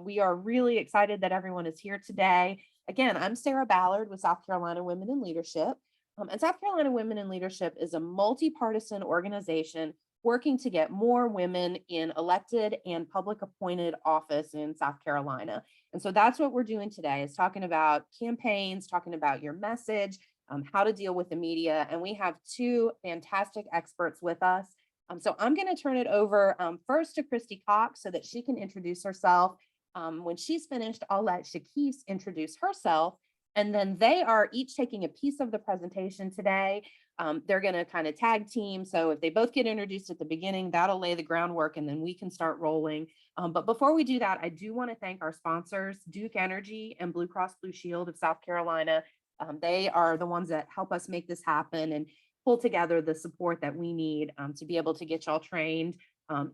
We are really excited that everyone is here today. Again, I'm Sarah Ballard with South Carolina Women in Leadership. And South Carolina Women in Leadership is a multi-partisan organization working to get more women in elected and public appointed office in South Carolina. And so that's what we're doing today, is talking about campaigns, talking about your message, how to deal with the media. And we have two fantastic experts with us. So I'm going to turn it over first to Christy Cox so that she can introduce herself. When she's finished, I'll let Chakisse introduce herself. And then they are each taking a piece of the presentation today. They're going to kind of tag team. So if they both get introduced at the beginning, that'll lay the groundwork and then we can start rolling. But before we do that, I do want to thank our sponsors, Duke Energy and Blue Cross Blue Shield of South Carolina. They are the ones that help us make this happen and pull together the support that we need to be able to get y'all trained.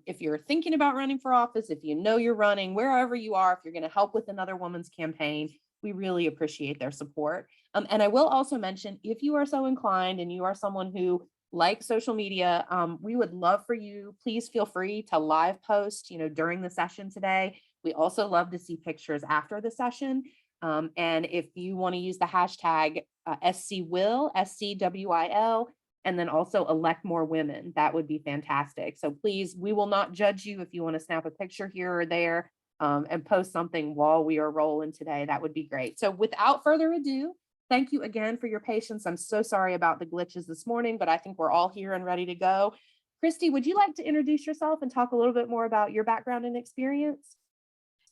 If you're thinking about running for office, if you know you're running, wherever you are, if you're going to help with another woman's campaign, we really appreciate their support. And I will also mention, if you are so inclined and you are someone who likes social media, we would love for you, please feel free to live post, during the session today. We also love to see pictures after the session. And if you want to use the hashtag SCWIL, SCWIL, and then also elect more women, that would be fantastic. So please, we will not judge you if you want to snap a picture here or there and post something while we are rolling today. That would be great. So without further ado, thank you again for your patience. I'm so sorry about the glitches this morning, but I think we're all here and ready to go. Christy, would you like to introduce yourself and talk a little bit more about your background and experience?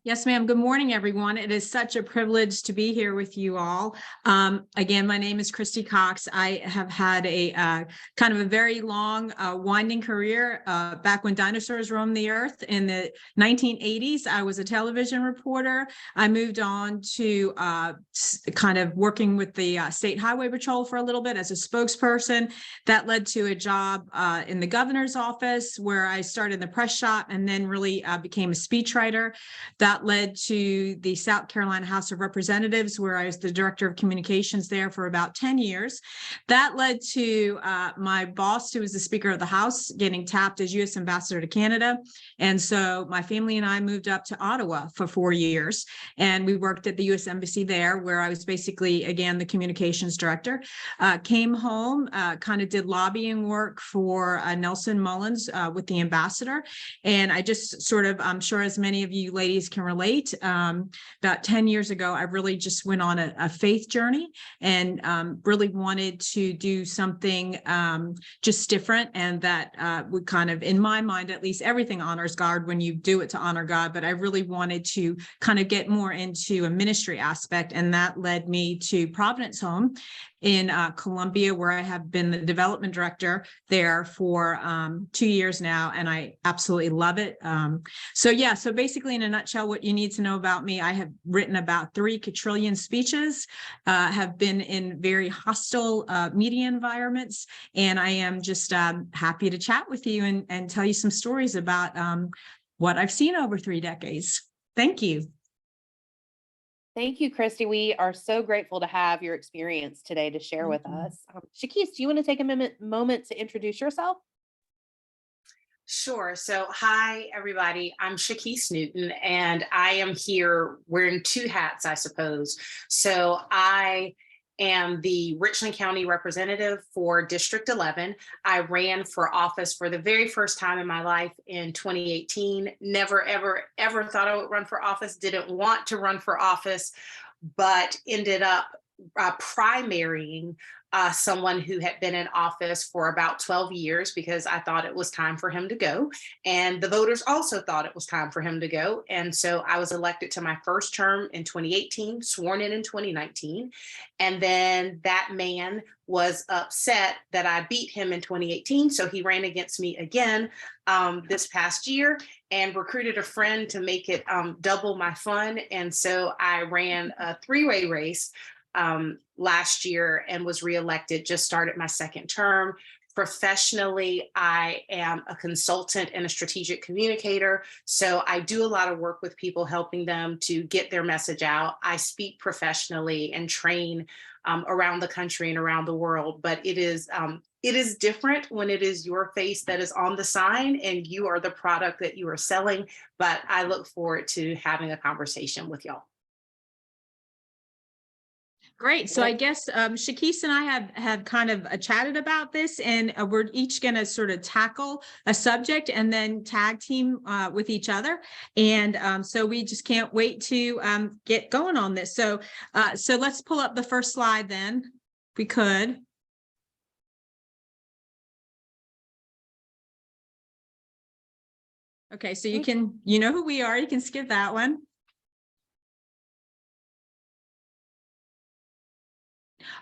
Yes, ma'am. Good morning, everyone. It is such a privilege to be here with you all. Again, my name is Christy Cox. I have had a kind of a very long, winding career. Back when dinosaurs roamed the earth in the 1980s, I was a television reporter. I moved on to kind of working with the State Highway Patrol for a little bit as a spokesperson. That led to a job in the governor's office where I started in the press shop and then really became a speechwriter. That led to the South Carolina House of Representatives, where I was the director of communications there for about 10 years. That led to my boss, who was the Speaker of the House, getting tapped as U.S. Ambassador to Canada. And so my family and I moved up to Ottawa for 4 years, and we worked at the U.S. Embassy there, where I was basically, again, the communications director. Came home, kind of did lobbying work for Nelson Mullins with the ambassador. And I just sort of, I'm sure as many of you ladies can relate, about 10 years ago, I really just went on a faith journey and really wanted to do something just different, and that would kind of, in my mind, at least, everything honors God when you do it to honor God, but I really wanted to kind of get more into a ministry aspect, and that led me to Providence Home in Columbia, where I have been the development director there for 2 years now, and I absolutely love it. So basically, in a nutshell, what you need to know about me: I have written about 3 quadrillion speeches, have been in very hostile media environments, and I am just happy to chat with you and tell you some stories about what I've seen over 3 decades. Thank you. Thank you, Christy. We are so grateful to have your experience today to share with us. Chakisse, do you want to take a moment to introduce yourself? Sure. So, hi, everybody. I'm Chakisse Newton, and I am here wearing 2 hats, I suppose. So I am the Richland County representative for District 11. I ran for office for the very first time in my life in 2018. Never, ever thought I would run for office, didn't want to run for office, but ended up primarying someone who had been in office for about 12 years because I thought it was time for him to go. And the voters also thought it was time for him to go. And so I was elected to my first term in 2018, sworn in 2019. And then that man was upset that I beat him in 2018. So he ran against me again this past year and recruited a friend to make it double my fun. And so I ran a 3-way race last year and was reelected, just started my second term. Professionally, I am a consultant and a strategic communicator. So I do a lot of work with people, helping them to get their message out. I speak professionally and train around the country and around the world, but it is it is different when it is your face that is on the sign and you are the product that you are selling. But I look forward to having a conversation with y'all. Great. So I guess Chakisse and I have kind of chatted about this, and we're each going to sort of tackle a subject and then tag team with each other. And so we just can't wait to get going on this. So let's pull up the first slide then, if we could. Okay, so you know who we are. You can skip that one.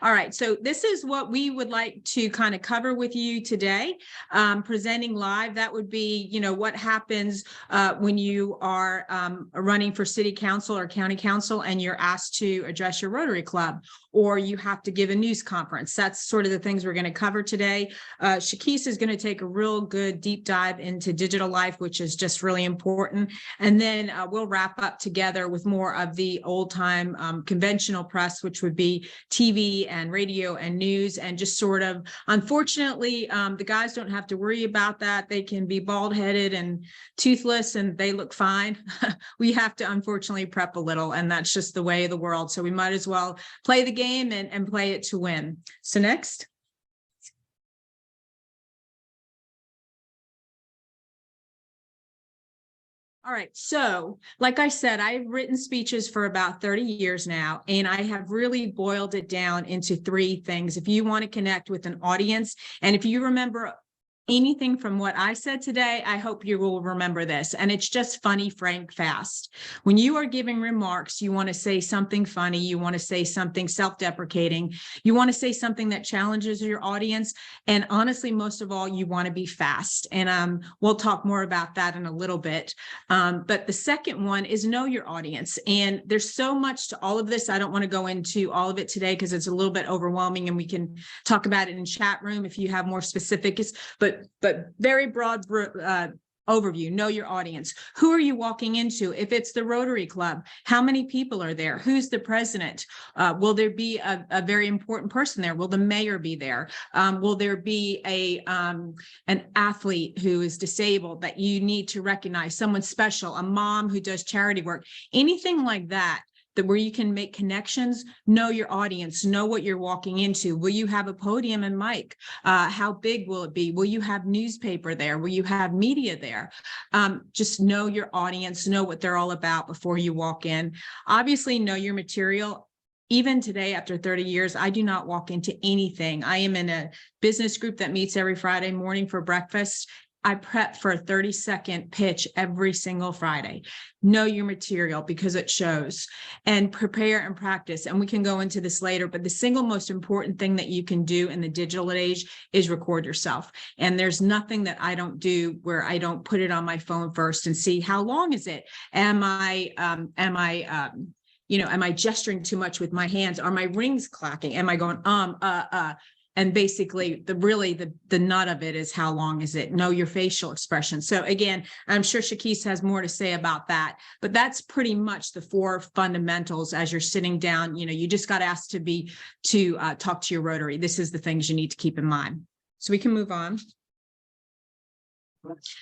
All right, so this is what we would like to kind of cover with you today, presenting live. That would be, what happens when you are running for city council or county council and you're asked to address your Rotary Club, or you have to give a news conference. That's sort of the things we're going to cover today. Chakisse is going to take a real good deep dive into digital life, which is just really important. And then we'll wrap up together with more of the old time conventional press, which would be TV and radio and news, and just sort of, unfortunately, the guys don't have to worry about that. They can be bald headed and toothless and they look fine. We have to unfortunately prep a little, and that's just the way of the world. So we might as well play the game and play it to win. So next. All right. So like I said, I've written speeches for about 30 years now, and I have really boiled it down into 3 things. If you want to connect with an audience, and if you remember anything from what I said today, I hope you will remember this. And it's just funny, frank, fast. When you are giving remarks, you want to say something funny. You want to say something self-deprecating. You want to say something that challenges your audience. And honestly, most of all, you want to be fast. And we'll talk more about that in a little bit. But the second one is know your audience. And there's so much to all of this. I don't want to go into all of it today because it's a little bit overwhelming, and we can talk about it in chat room if you have more specifics. But very broad overview. Know your audience. Who are you walking into? If it's the Rotary Club, how many people are there? Who's the president? Will there be a very important person there? Will the mayor be there? Will there be an athlete who is disabled that you need to recognize? Someone special, a mom who does charity work, anything like that. Where you can make connections, know your audience, know what you're walking into. Will you have a podium and mic? How big will it be? Will you have newspaper there? Will you have media there? Just know your audience, know what they're all about before you walk in. Obviously, know your material. Even today, after 30 years, I do not walk into anything. I am in a business group that meets every Friday morning for breakfast. I prep for a 30-second pitch every single Friday. Know your material because it shows, and prepare and practice. And we can go into this later, but the single most important thing that you can do in the digital age is record yourself. And there's nothing that I don't do where I don't put it on my phone first and see how long is it? Am I gesturing too much with my hands? Are my rings clacking? Am I going, And basically the nut of it is how long is it? Know your facial expression. So again, I'm sure Chakisse has more to say about that, but that's pretty much the 4 fundamentals as you're sitting down. You just got asked to talk to your Rotary. This is the things you need to keep in mind. So we can move on.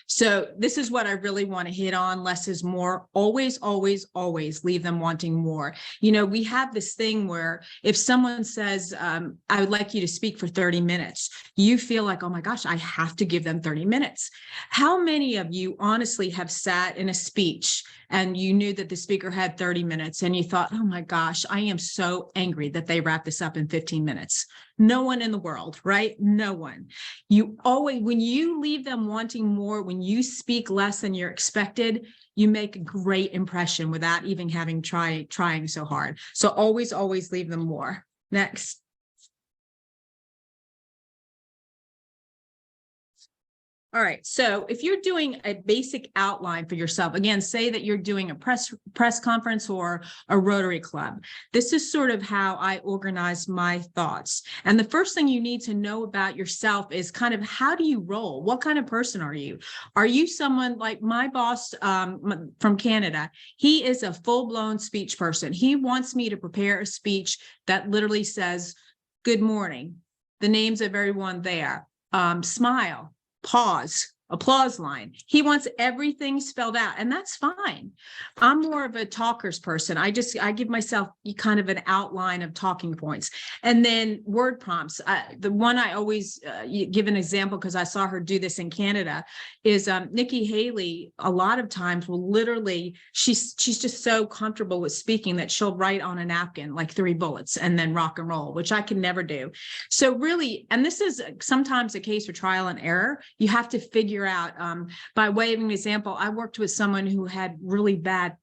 So this is what I really want to hit on. Less is more. Always, always, always leave them wanting more. We have this thing where if someone says, I would like you to speak for 30 minutes, you feel like, oh my gosh, I have to give them 30 minutes. How many of you honestly have sat in a speech and you knew that the speaker had 30 minutes and you thought, oh my gosh, I am so angry that they wrapped this up in 15 minutes. No one in the world, right? No one. You always, when you leave them wanting more, when you speak less than you're expected, you make a great impression without even having trying so hard. So always, always leave them more. Next. All right. So if you're doing a basic outline for yourself, again, say that you're doing a press conference or a Rotary Club. This is sort of how I organize my thoughts. And the first thing you need to know about yourself is kind of how do you roll? What kind of person are you? Are you someone like my boss from Canada? He is a full-blown speech person. He wants me to prepare a speech that literally says, good morning. the names of everyone there, smile, pause, applause line. He wants everything spelled out, and that's fine. I'm more of a talker's person. I give myself kind of an outline of talking points, and then word prompts. The one I always give an example, because I saw her do this in Canada, is Nikki Haley. A lot of times will literally, she's just so comfortable with speaking that she'll write on a napkin like 3 bullets and then rock and roll, which I can never do. So really, and this is sometimes a case for trial and error. You have to figure out, by way of an example, I worked with someone who had really bad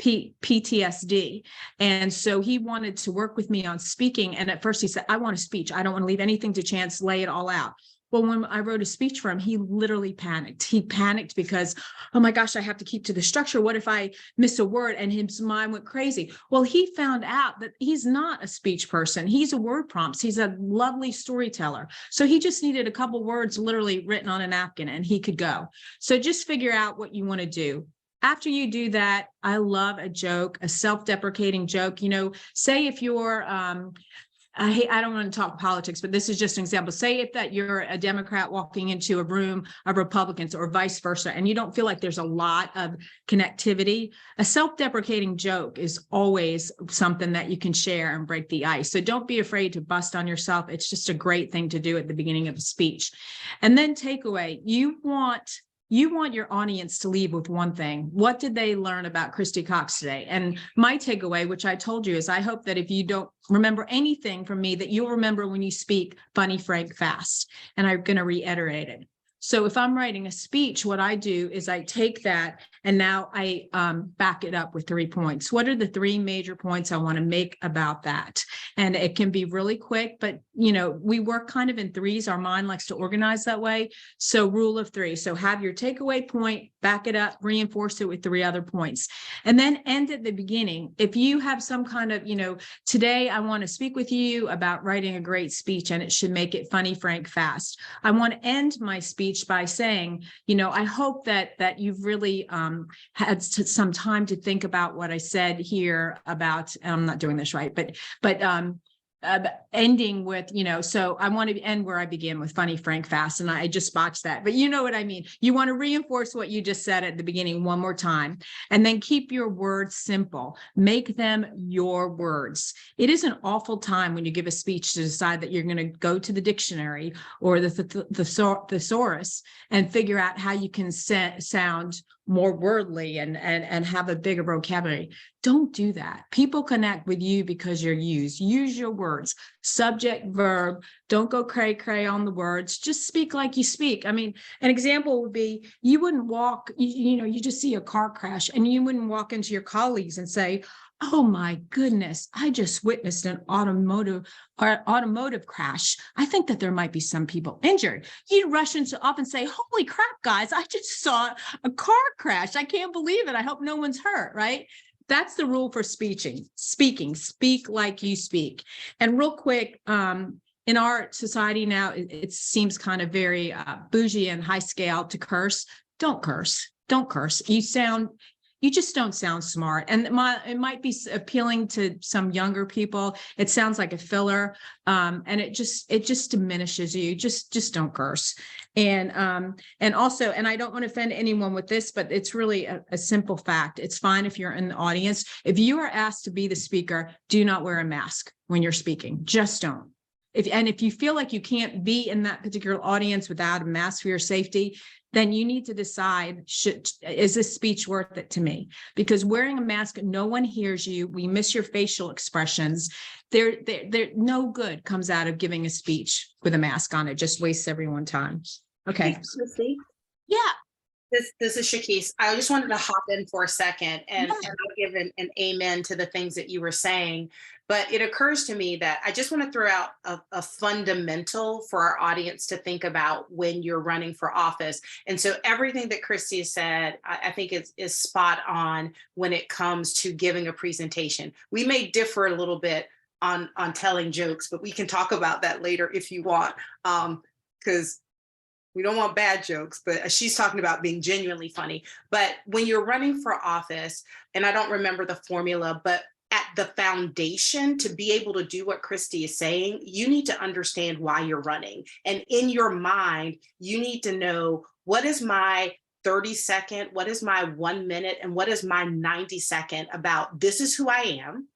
PTSD. And so he wanted to work with me on speaking. And at first he said, I want a speech. I don't want to leave anything to chance, lay it all out. Well, when I wrote a speech for him, he literally panicked. He panicked because, oh my gosh, I have to keep to the structure. What if I miss a word? And his mind went crazy. Well, he found out that he's not a speech person. He's a word prompts. He's a lovely storyteller. So he just needed a couple words literally written on a napkin and he could go. So just figure out what you want to do. After you do that, I love a joke, a self-deprecating joke. Say if you're, I don't want to talk politics, but this is just an example. Say if that you're a Democrat walking into a room of Republicans or vice versa, and you don't feel like there's a lot of connectivity, a self-deprecating joke is always something that you can share and break the ice. So don't be afraid to bust on yourself. It's just a great thing to do at the beginning of a speech. And then takeaway, you want your audience to leave with one thing. What did they learn about Christy Cox today? And my takeaway, which I told you, is I hope that if you don't remember anything from me, that you'll remember when you speak funny, frank, fast. And I'm going to reiterate it. So if I'm writing a speech, what I do is I take that and now I back it up with 3 points. What are the 3 major points I want to make about that? And it can be really quick, but we work kind of in 3s. Our mind likes to organize that way. So rule of 3. So have your takeaway point, back it up, reinforce it with 3 other points, and then end at the beginning. If you have some kind of, today I want to speak with you about writing a great speech and it should make it funny, frank, fast. I want to end my speech by saying, I hope that you've really had some time to think about what I said here about, and I'm not doing this right, but ending with, so I want to end where I began with funny, frank, fast, and I just botched that, but you know what I mean. You want to reinforce what you just said at the beginning one more time, and then keep your words simple. Make them your words. It is an awful time when you give a speech to decide that you're going to go to the dictionary or the thesaurus and figure out how you can sound more wordly and have a bigger vocabulary. Don't do that. People connect with you because you're used. Use your words, subject, verb. Don't go cray cray on the words. Just speak like you speak. I mean, an example would be, you wouldn't walk, you just see a car crash and you wouldn't walk into your colleagues and say, oh my goodness, I just witnessed an automotive crash. I think that there might be some people injured. You'd rush up and say, holy crap, guys, I just saw a car crash. I can't believe it. I hope no one's hurt, right? That's the rule for speaking. Speak like you speak. And real quick, in our society now, it seems kind of very bougie and high scale to curse. Don't curse. Don't curse. You just don't sound smart. And it might be appealing to some younger people. It sounds like a filler. And it just diminishes you. Just don't curse. And also, and I don't want to offend anyone with this, but it's really a simple fact. It's fine if you're in the audience. If you are asked to be the speaker, do not wear a mask when you're speaking. Just don't. If you feel like you can't be in that particular audience without a mask for your safety, then you need to decide, is this speech worth it to me? Because wearing a mask, no one hears you. We miss your facial expressions. There, no good comes out of giving a speech with a mask on. It just wastes everyone's time. Okay. Yeah. This is Chakisse. I just wanted to hop in for a second and I'll give an amen to the things that you were saying. But it occurs to me that I just want to throw out a fundamental for our audience to think about when you're running for office. And so everything that Christy said, I think is spot on when it comes to giving a presentation. We may differ a little bit on telling jokes, but we can talk about that later if you want, because we don't want bad jokes, but she's talking about being genuinely funny. But when you're running for office, and I don't remember the formula, but at at the foundation to be able to do what Christy is saying, you need to understand why you're running. And in your mind, you need to know, what is my 30-second, what is my 1 minute, and what is my 90-second about this is who I am.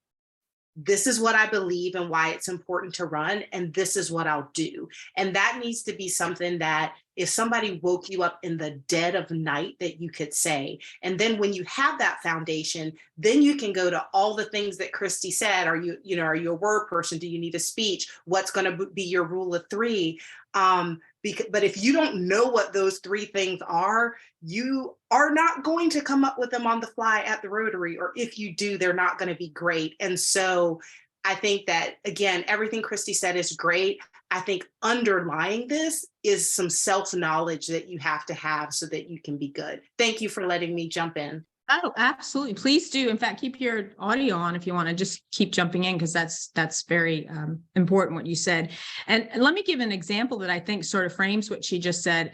This is what I believe and why it's important to run, and this is what I'll do. And that needs to be something that if somebody woke you up in the dead of night, that you could say. And then when you have that foundation, then you can go to all the things that Christy said. Are you a word person? Do you need a speech? What's going to be your rule of three? But if you don't know what those three things are, you are not going to come up with them on the fly at the Rotary, or if you do, they're not going to be great. And so I think that, again, everything Christy said is great. I think underlying this is some self-knowledge that you have to have so that you can be good. Thank you for letting me jump in. Oh, absolutely. Please do. In fact, keep your audio on if you want to just keep jumping in, because that's very important what you said. And let me give an example that I think sort of frames what she just said.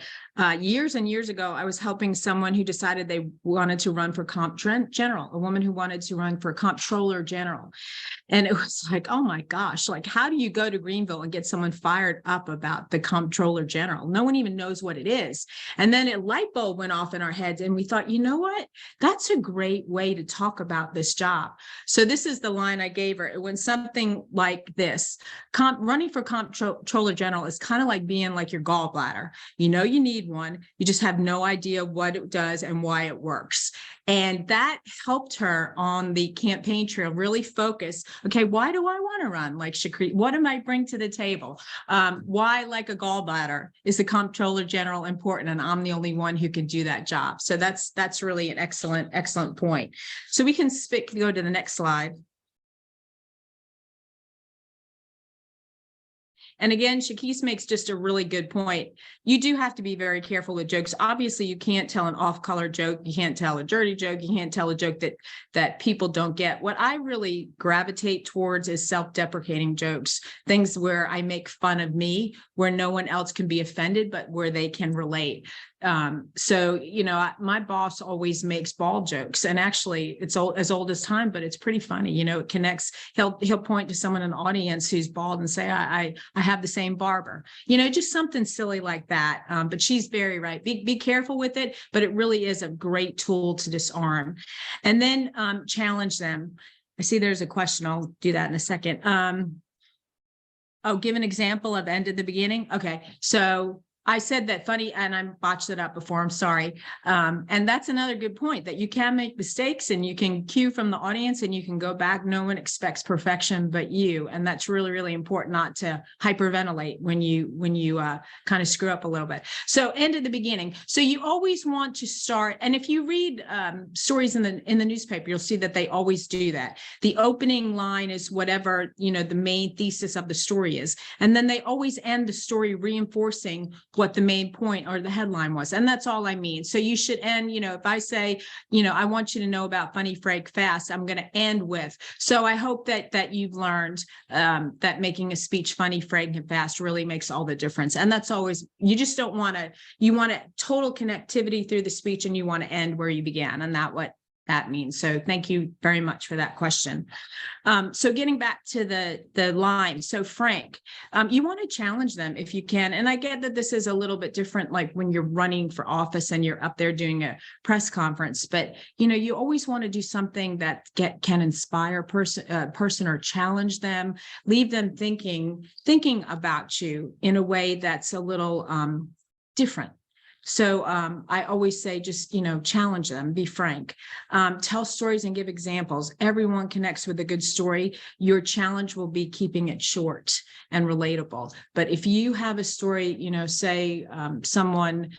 Years and years ago, I was helping someone who decided they wanted to run for comp general, a woman who wanted to run for comptroller general. And it was like, oh my gosh, like, how do you go to Greenville and get someone fired up about the comptroller general? No one even knows what it is. And then a light bulb went off in our heads, and we thought, you know what? That's a great way to talk about this job. So this is the line I gave her. It went something like this: running for comptroller general is kind of like being like your gallbladder. You know, you need one, you just have no idea what it does and why it works. And that helped her on the campaign trail really focus. Okay, why do I want to run like Chakisse? What am I bring to the table? Why, like a gallbladder, is the comptroller general important? And I'm the only one who can do that job. So that's really an excellent point. So we can go to the next slide. And again, Chakisse makes just a really good point. You do have to be very careful with jokes. Obviously, you can't tell an off-color joke. You can't tell a dirty joke. You can't tell a joke that people don't get. What I really gravitate towards is self-deprecating jokes, things where I make fun of me, where no one else can be offended, but where they can relate. So, you know, my boss always makes bald jokes, and actually it's as old as time, but it's pretty funny. You know, it connects. He'll point to someone in the audience who's bald and say, I have the same barber, you know, just something silly like that. But she's very right. Be careful with it, but it really is a great tool to disarm. And then challenge them. I see there's a question. I'll do that in a second. Give an example of end at the beginning. Okay. So I said that funny, and I botched it up before, I'm sorry. And that's another good point, that you can make mistakes and you can cue from the audience and you can go back. No one expects perfection but you. And that's really, really important, not to hyperventilate when you kind of screw up a little bit. So end at the beginning. So you always want to start. And if you read stories in the newspaper, you'll see that they always do that. The opening line is whatever, you know, the main thesis of the story is. And then they always end the story reinforcing what the main point or the headline was. And that's all I mean. So you should end, you know, if I say, you know, I want you to know about funny, frank, fast, I'm going to end with. So I hope that you've learned that making a speech funny, frank, and fast really makes all the difference. And that's always, you just don't want to, you want a total connectivity through the speech, and you want to end where you began. And what that means. So thank you very much for that question. So getting back to the line. So Frank, you want to challenge them if you can. And I get that this is a little bit different, like when you're running for office and you're up there doing a press conference, but you know, you always want to do something that can inspire a person or challenge them, leave them thinking about you in a way that's a little different. So I always say, just, you know, challenge them, be frank, tell stories and give examples. Everyone connects with a good story. Your challenge will be keeping it short and relatable. But if you have a story, you know, say someone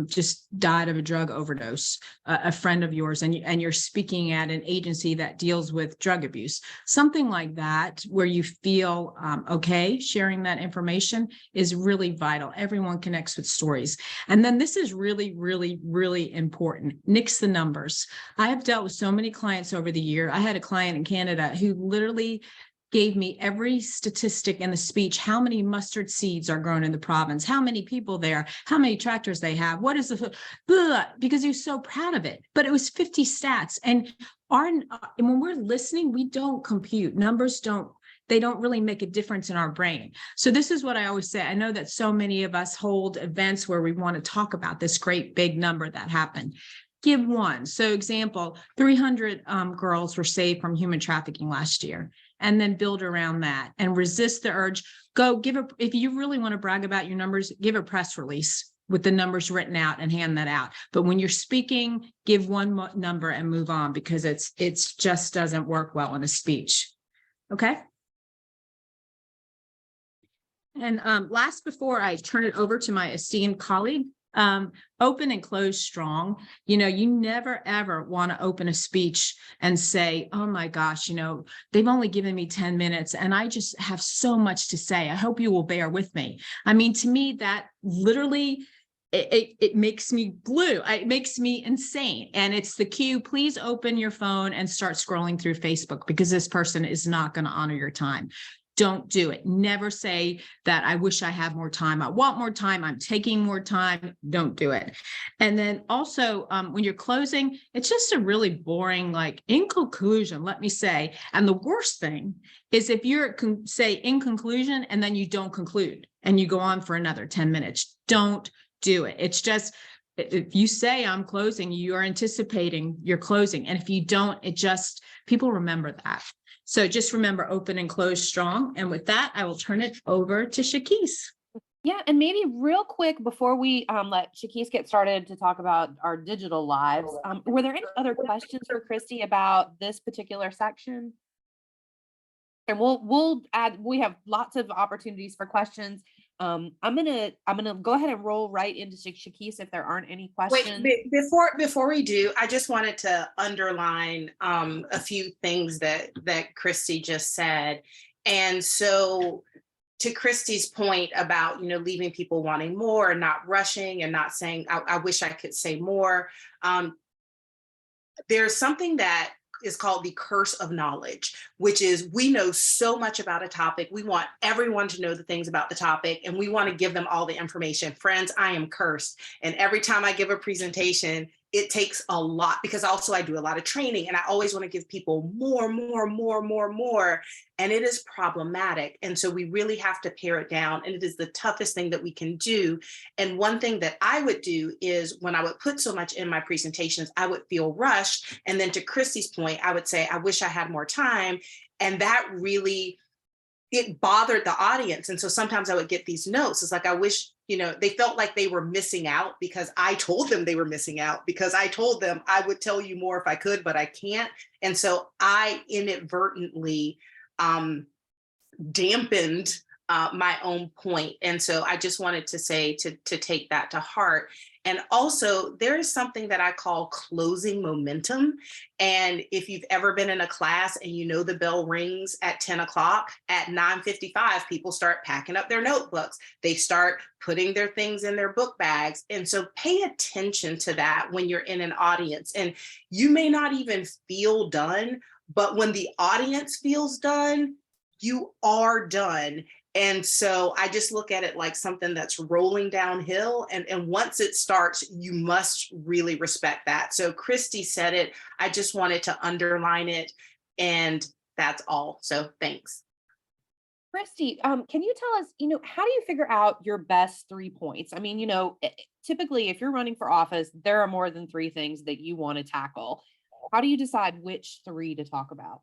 just died of a drug overdose, a friend of yours, and you're speaking at an agency that deals with drug abuse, something like that, where you feel okay sharing that information is really vital. Everyone connects with stories. And then this is really, really, really important. Nix the numbers. I have dealt with so many clients over the year. I had a client in Canada who literally gave me every statistic in the speech, how many mustard seeds are grown in the province, how many people there, how many tractors they have, what is the, because he was so proud of it. But it was 50 stats. And when we're listening, we don't compute. Numbers they don't really make a difference in our brain. So this is what I always say. I know that so many of us hold events where we want to talk about this great big number that happened. Give one. So example, 300 girls were saved from human trafficking last year, and then build around that and resist the urge. If you really want to brag about your numbers, give a press release with the numbers written out and hand that out. But when you're speaking, give one number and move on, because it's just doesn't work well in a speech. Okay. And last, before I turn it over to my esteemed colleague, open and close strong. You never, ever want to open a speech and say, oh my gosh, they've only given me 10 minutes and I just have so much to say. I hope you will bear with me. I mean, to me, that literally, it makes me blue. It makes me insane. And it's the cue. Please open your phone and start scrolling through Facebook, because this person is not going to honor your time. Don't do it. Never say that I wish I had more time. I want more time. I'm taking more time. Don't do it. And then also when you're closing, it's just a really boring, like, in conclusion, let me say. And the worst thing is if you're say in conclusion and then you don't conclude and you go on for another 10 minutes. Don't do it. It's just, if you say I'm closing, you are anticipating you're closing. And if you don't, people remember that. So just remember, open and close strong. And with that, I will turn it over to Chakisse. Yeah, and maybe real quick before we let Chakisse get started to talk about our digital lives, were there any other questions for Christy about this particular section? And we'll add. We have lots of opportunities for questions. I'm gonna go ahead and roll right into Chakisse if there aren't any questions. Wait, before we do, I just wanted to underline a few things that Christy just said. And so, to Christy's point about leaving people wanting more and not rushing and not saying I wish I could say more. There's something that is called the curse of knowledge, which is we know so much about a topic. We want everyone to know the things about the topic, and we want to give them all the information. Friends, I am cursed. And every time I give a presentation, it takes a lot, because also I do a lot of training and I always want to give people more. And it is problematic. And so we really have to pare it down. And it is the toughest thing that we can do. And one thing that I would do is when I would put so much in my presentations, I would feel rushed. And then to Christy's point, I would say, I wish I had more time. And that really, it bothered the audience. And so sometimes I would get these notes. It's like, I wish, they felt like they were missing out because I told them they were missing out, because I told them I would tell you more if I could, but I can't. And so I inadvertently dampened my own point. And so I just wanted to say to take that to heart. And also, there is something that I call closing momentum. And if you've ever been in a class and the bell rings at 10 o'clock, at 9:55, people start packing up their notebooks. They start putting their things in their book bags. And so pay attention to that when you're in an audience. And you may not even feel done, but when the audience feels done, you are done. And so I just look at it like something that's rolling downhill. And once it starts, you must really respect that. So Christy said it. I just wanted to underline it. And that's all. So thanks. Christy, can you tell us, how do you figure out your best 3 points? I mean, typically if you're running for office, there are more than 3 things that you want to tackle. How do you decide which 3 to talk about?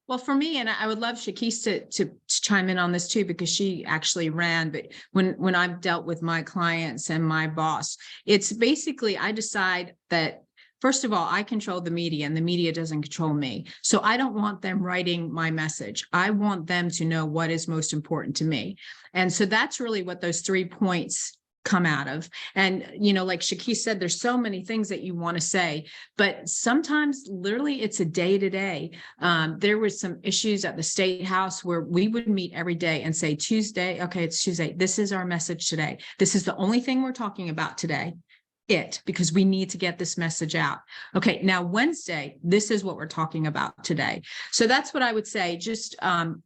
Well, for me, and I would love Chakisse to chime in on this too, because she actually ran, but when I've dealt with my clients and my boss, it's basically, I decide that, first of all, I control the media and the media doesn't control me. So I don't want them writing my message. I want them to know what is most important to me. And so that's really what those 3 points come out of. And, like Chakisse said, there's so many things that you want to say, but sometimes literally it's a day to day. There was some issues at the State House where we would meet every day and say, Tuesday, okay, it's Tuesday. This is our message today. This is the only thing we're talking about today. it, because we need to get this message out. Okay, now Wednesday, this is what we're talking about today. So that's what I would say. Just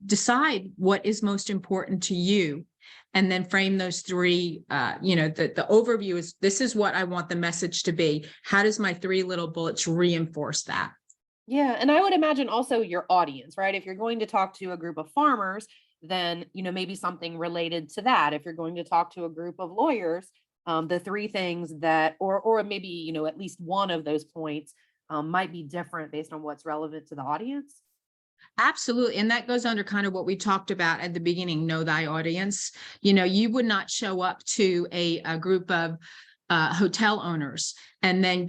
decide what is most important to you, and then frame those three. The overview is, this is what I want the message to be. How does my three little bullets reinforce that? Yeah, and I would imagine also your audience, right? If you're going to talk to a group of farmers, then maybe something related to that. If you're going to talk to a group of lawyers, the three things that, or maybe at least one of those points might be different based on what's relevant to the audience. Absolutely. And that goes under kind of what we talked about at the beginning, know thy audience. You would not show up to a group of hotel owners and then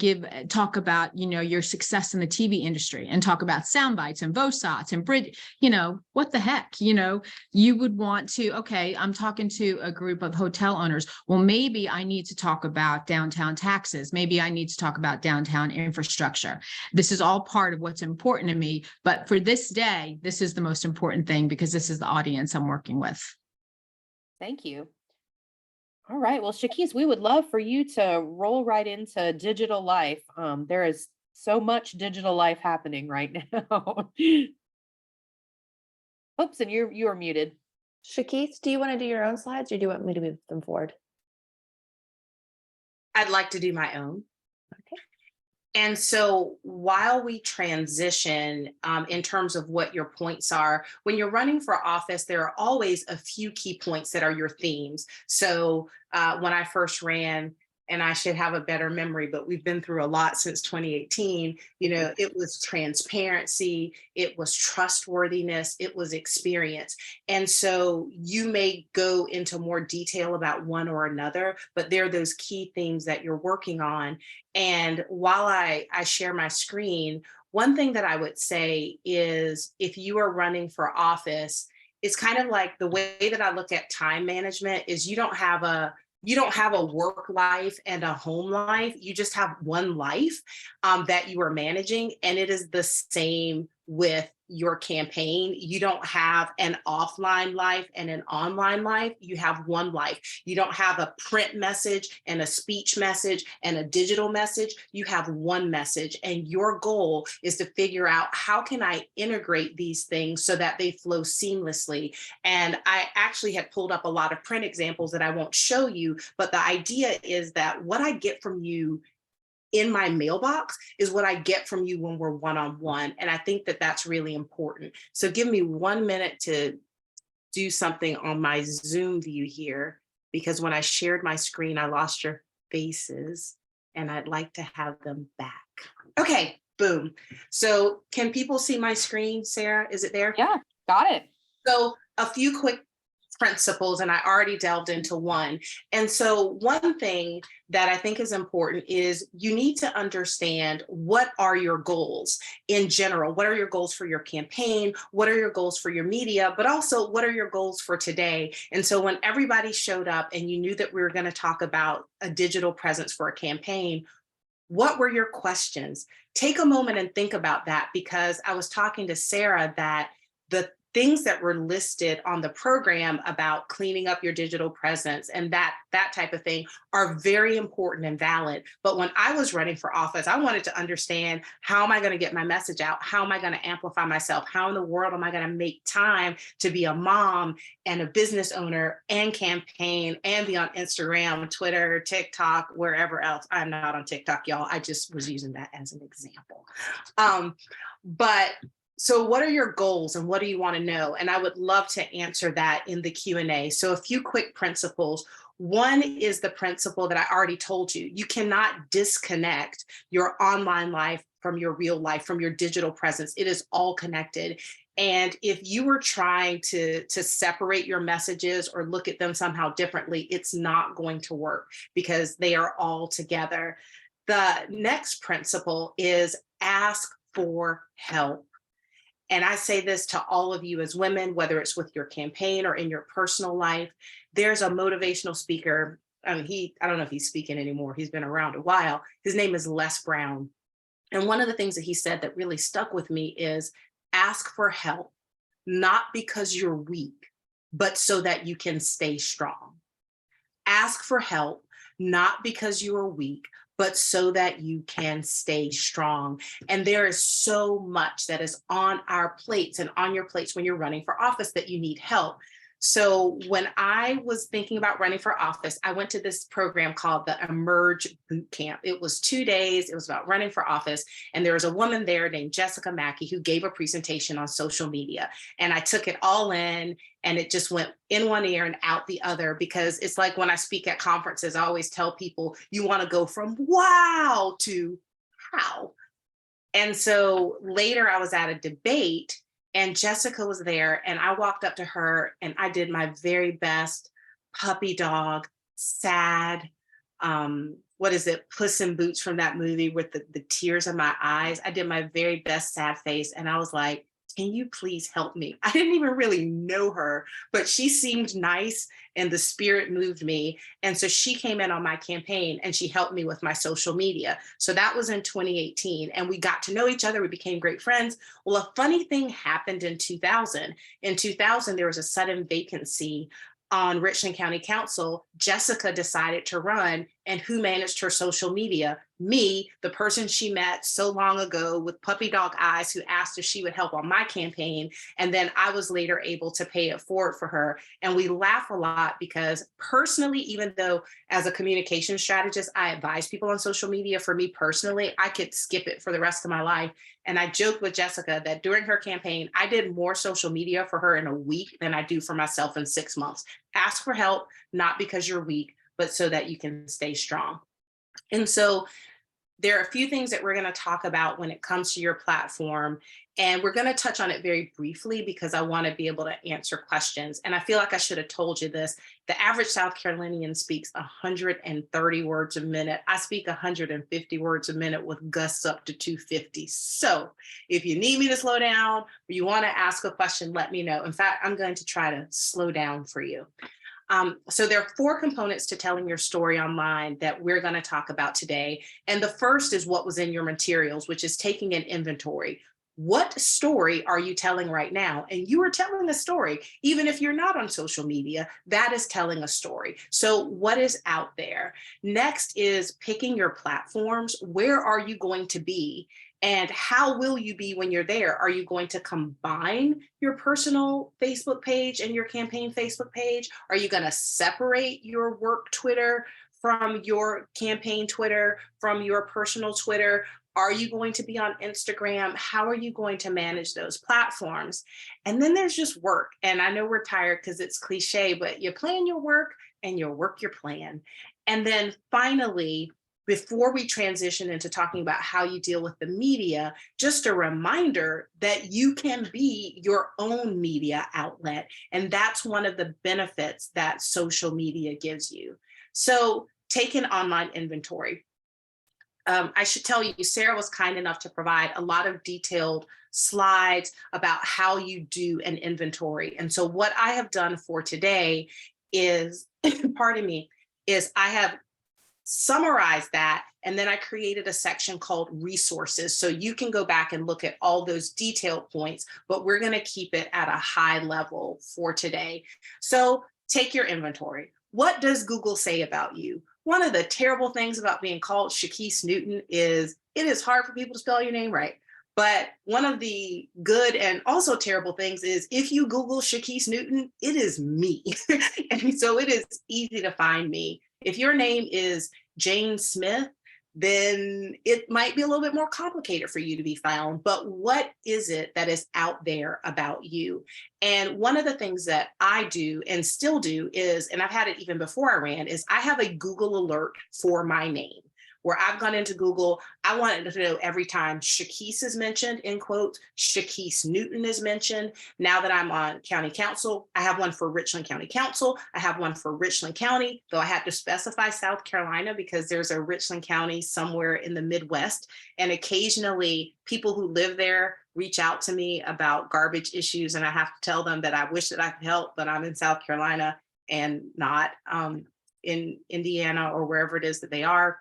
talk about, your success in the TV industry and talk about sound bites and VOSOTs and bridge, what the heck, you would want to, okay, I'm talking to a group of hotel owners. Well, maybe I need to talk about downtown taxes. Maybe I need to talk about downtown infrastructure. This is all part of what's important to me. But for this day, this is the most important thing because this is the audience I'm working with. Thank you. All right. Well, Chakisse, we would love for you to roll right into digital life. There is so much digital life happening right now. Oops, and you are muted. Chakisse, do you want to do your own slides, or do you want me to move them forward? I'd like to do my own. Okay. And so while we transition in terms of what your points are, when you're running for office, there are always a few key points that are your themes. So when I first ran, and I should have a better memory, but we've been through a lot since 2018, it was transparency, it was trustworthiness, it was experience. And so you may go into more detail about one or another, but there are those key themes that you're working on. And while I share my screen, one thing that I would say is, if you are running for office, it's kind of like the way that I look at time management is you don't have a work life and a home life. You just have one life that you are managing. And it is the same with your campaign. You don't have an offline life and an online life. You have one life. You don't have a print message and a speech message and a digital message. You have one message. And your goal is to figure out, how can I integrate these things so that they flow seamlessly? And I actually had pulled up a lot of print examples that I won't show you, but the idea is that what I get from you in my mailbox is what I get from you when we're one-on-one. And I think that that's really important. So give me 1 minute to do something on my Zoom view here, because when I shared my screen, I lost your faces and I'd like to have them back. Okay, boom. So can people see my screen, Sarah? Is it there? Yeah, got it. So a few quick principles, and I already delved into one. And so one thing that I think is important is you need to understand, what are your goals in general? What are your goals for your campaign? What are your goals for your media? But also, what are your goals for today? And so when everybody showed up and you knew that we were going to talk about a digital presence for a campaign, what were your questions? Take a moment and think about that, because I was talking to Sarah that the things that were listed on the program about cleaning up your digital presence and that type of thing are very important and valid. But when I was running for office, I wanted to understand, how am I going to get my message out? How am I going to amplify myself? How in the world am I going to make time to be a mom and a business owner and campaign and be on Instagram, Twitter, TikTok, wherever else? I'm not on TikTok, y'all. I just was using that as an example. So what are your goals and what do you want to know? And I would love to answer that in the Q&A. So a few quick principles. One is the principle that I already told you. You cannot disconnect your online life from your real life, from your digital presence. It is all connected. And if you were trying to separate your messages or look at them somehow differently, it's not going to work, because they are all together. The next principle is ask for help. And I say this to all of you as women, whether it's with your campaign or in your personal life. There's a motivational speaker. I don't know if he's speaking anymore. He's been around a while. His name is Les Brown. And one of the things that he said that really stuck with me is, ask for help, not because you're weak, but so that you can stay strong. Ask for help, not because you are weak, but so that you can stay strong. And there is so much that is on our plates and on your plates when you're running for office that you need help. So when I was thinking about running for office, I went to this program called the Emerge Boot Camp. It was 2 days. It was about running for office. And there was a woman there named Jessica Mackey who gave a presentation on social media. And I took it all in, and it just went in one ear and out the other, because it's like when I speak at conferences, I always tell people, you want to go from wow to how. And so later I was at a debate, and Jessica was there, and I walked up to her and I did my very best puppy dog, sad, what is it, Puss in Boots from that movie with the tears in my eyes. I did my very best sad face, and I was like, can you please help me? I didn't even really know her, but she seemed nice and the spirit moved me. And so she came in on my campaign and she helped me with my social media. So that was in 2018, and we got to know each other. We became great friends. Well, a funny thing happened in 2000. In 2000, there was a sudden vacancy on Richland County Council. Jessica decided to run, and who managed her social media? Me, the person she met so long ago with puppy dog eyes, who asked if she would help on my campaign. And then I was later able to pay it forward for her. And we laugh a lot because personally, even though as a communication strategist, I advise people on social media, for me personally, I could skip it for the rest of my life. And I joked with Jessica that during her campaign, I did more social media for her in a week than I do for myself in 6 months. Ask for help, not because you're weak, but so that you can stay strong. And so there are a few things that we're going to talk about when it comes to your platform. And we're going to touch on it very briefly because I want to be able to answer questions. And I feel like I should have told you this. The average South Carolinian speaks 130 words a minute. I speak 150 words a minute with gusts up to 250. So if you need me to slow down or you want to ask a question, let me know. In fact, I'm going to try to slow down for you. So there are 4 components to telling your story online that we're going to talk about today. And the first is what was in your materials, which is taking an inventory. What story are you telling right now? And you are telling a story, even if you're not on social media, that is telling a story. So what is out there? Next is picking your platforms. Where are you going to be? And how will you be when you're there? Are you going to combine your personal Facebook page and your campaign Facebook page? Are you going to separate your work Twitter from your campaign Twitter, from your personal Twitter? Are you going to be on Instagram? How are you going to manage those platforms? And then there's just work. And I know we're tired because it's cliche, but you plan your work and you work your plan. And then finally, before we transition into talking about how you deal with the media, just a reminder that you can be your own media outlet. And that's one of the benefits that social media gives you. So take an online inventory. I should tell you, Sarah was kind enough to provide a lot of detailed slides about how you do an inventory. And so what I have done for today is, pardon me, is I have summarized that, and then I created a section called resources. So you can go back and look at all those detailed points, but we're going to keep it at a high level for today. So take your inventory. What does Google say about you? One of the terrible things about being called Chakisse Newton is it is hard for people to spell your name right. But one of the good and also terrible things is if you Google Chakisse Newton, it is me. And so it is easy to find me. If your name is Jane Smith, then it might be a little bit more complicated for you to be found. But what is it that is out there about you? And one of the things that I do and still do is, and I've had it even before I ran, is I have a Google alert for my name, where I've gone into Google. I wanted to know every time Chakisse is mentioned, in quotes, Chakisse Newton is mentioned. Now that I'm on county council, I have one for Richland County Council. I have one for Richland County, though I had to specify South Carolina because there's a Richland County somewhere in the Midwest. And occasionally people who live there reach out to me about garbage issues. And I have to tell them that I wish that I could help, but I'm in South Carolina and not in Indiana or wherever it is that they are.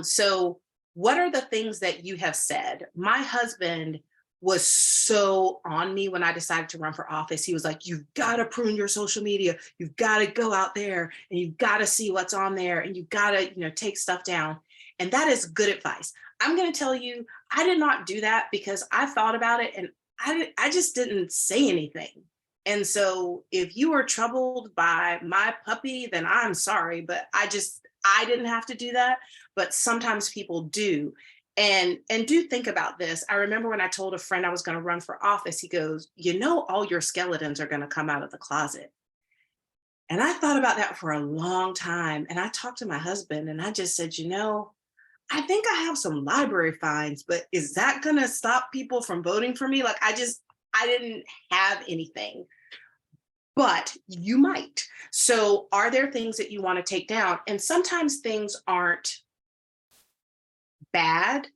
So what are the things that you have said? My husband was so on me when I decided to run for office. He was like, you've got to prune your social media. You've got to go out there and you've got to see what's on there and you've got to, take stuff down. And that is good advice. I'm going to tell you, I did not do that because I thought about it and I just didn't say anything. And so if you are troubled by my puppy, then I'm sorry, but I didn't have to do that. But sometimes people do. And do think about this. I remember when I told a friend I was going to run for office, he goes, all your skeletons are going to come out of the closet. And I thought about that for a long time. And I talked to my husband and I just said, I think I have some library fines, but is that going to stop people from voting for me? Like, I didn't have anything, but you might. So are there things that you want to take down? And sometimes things aren't bad,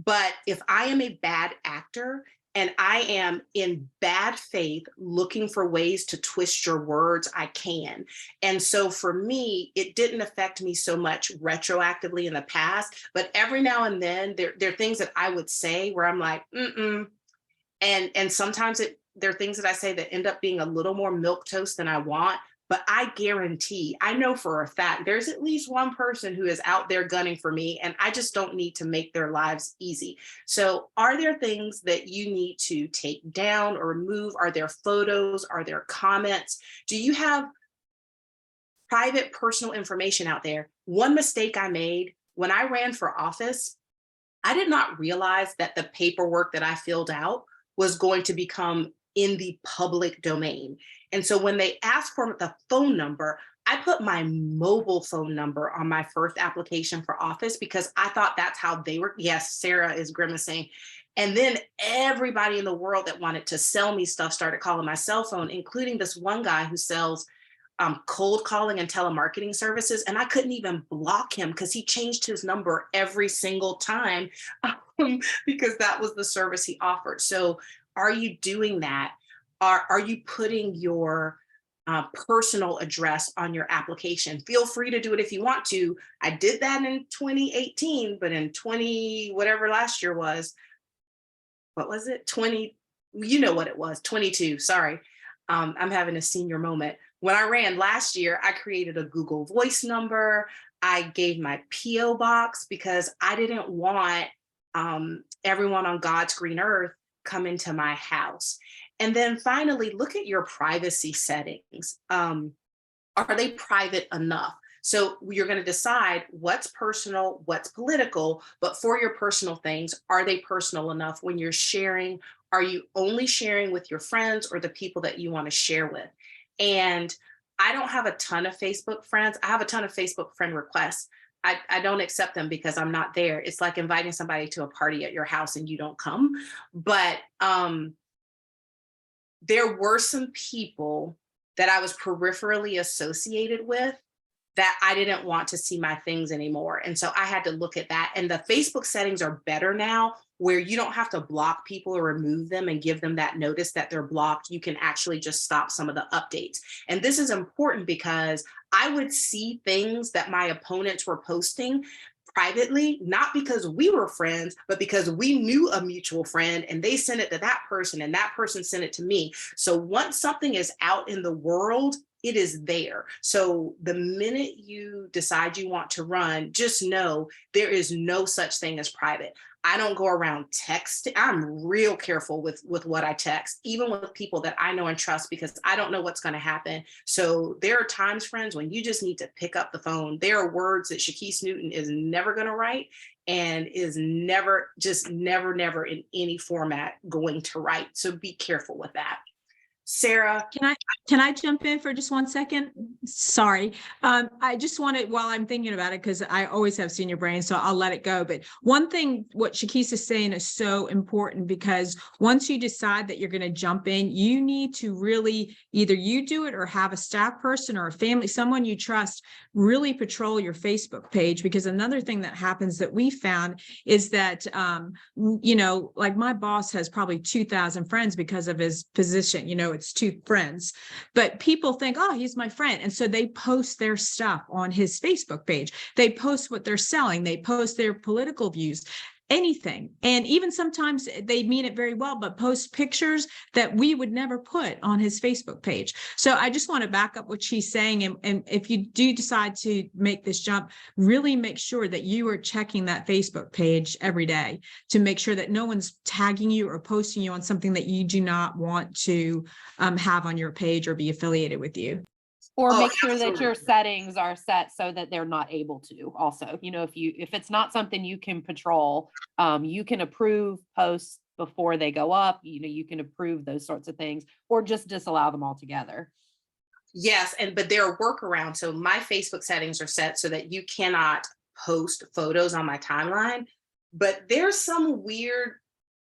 but if I am a bad actor and I am in bad faith looking for ways to twist your words, I can. And so for me, it didn't affect me so much retroactively in the past, but every now and then there are things that I would say where I'm like, and sometimes there are things that I say that end up being a little more milquetoast than I want. But I guarantee, I know for a fact, there's at least one person who is out there gunning for me, and I just don't need to make their lives easy. So are there things that you need to take down or remove? Are there photos? Are there comments? Do you have private personal information out there? One mistake I made when I ran for office, I did not realize that the paperwork that I filled out was going to become in the public domain. And so when they asked for the phone number, I put my mobile phone number on my first application for office because I thought that's how they were. Yes, Sarah is grimacing. And then everybody in the world that wanted to sell me stuff started calling my cell phone, including this one guy who sells cold calling and telemarketing services. And I couldn't even block him because he changed his number every single time because that was the service he offered. So are you doing that? Are you putting your personal address on your application? Feel free to do it if you want to. I did that in 2018, but in 20, whatever last year was, what was it? 20, you know what it was, 22, sorry. I'm having a senior moment. When I ran last year, I created a Google Voice number. I gave my PO box because I didn't want everyone on God's green earth come into my house. And then finally, look at your privacy settings. Are they private enough? So you're going to decide what's personal, what's political, but for your personal things, are they personal enough when you're sharing? Are you only sharing with your friends or the people that you want to share with? And I don't have a ton of Facebook friends. I have a ton of Facebook friend requests. I don't accept them because I'm not there. It's like inviting somebody to a party at your house and you don't come. But there were some people that I was peripherally associated with that I didn't want to see my things anymore. And so I had to look at that. And the Facebook settings are better now where you don't have to block people or remove them and give them that notice that they're blocked. You can actually just stop some of the updates. And this is important because I would see things that my opponents were posting privately, not because we were friends, but because we knew a mutual friend and they sent it to that person and that person sent it to me. So once something is out in the world, it is there. So the minute you decide you want to run, just know there is no such thing as private. I don't go around texting. I'm real careful with what I text, even with people that I know and trust, because I don't know what's going to happen. So there are times, friends, when you just need to pick up the phone. There are words that Chakisse Newton is never going to write and is never in any format going to write. So be careful with that. Sarah. Can I jump in for just 1 second? Sorry. I just wanted, while I'm thinking about it, because I always have senior brain, so I'll let it go. But one thing, what Chakisse is saying is so important, because once you decide that you're going to jump in, you need to really either you do it or have a staff person or a family, someone you trust, really patrol your Facebook page. Because another thing that happens that we found is that, like my boss has probably 2,000 friends because of his position, it's 2 friends, but people think, oh, he's my friend. And so they post their stuff on his Facebook page. They post what they're selling. They post their political views. anything. And even sometimes they mean it very well, but post pictures that we would never put on his Facebook page. So I just want to back up what she's saying. And if you do decide to make this jump, really make sure that you are checking that Facebook page every day to make sure that no one's tagging you or posting you on something that you do not want to have on your page or be affiliated with you. Or Oh, make sure that your absolutely. settings are set so that they're not able to also, if it's not something you can control, you can approve posts before they go up, you can approve those sorts of things, or just disallow them altogether. Yes, but there are workarounds. So my Facebook settings are set so that you cannot post photos on my timeline, but there's some weird,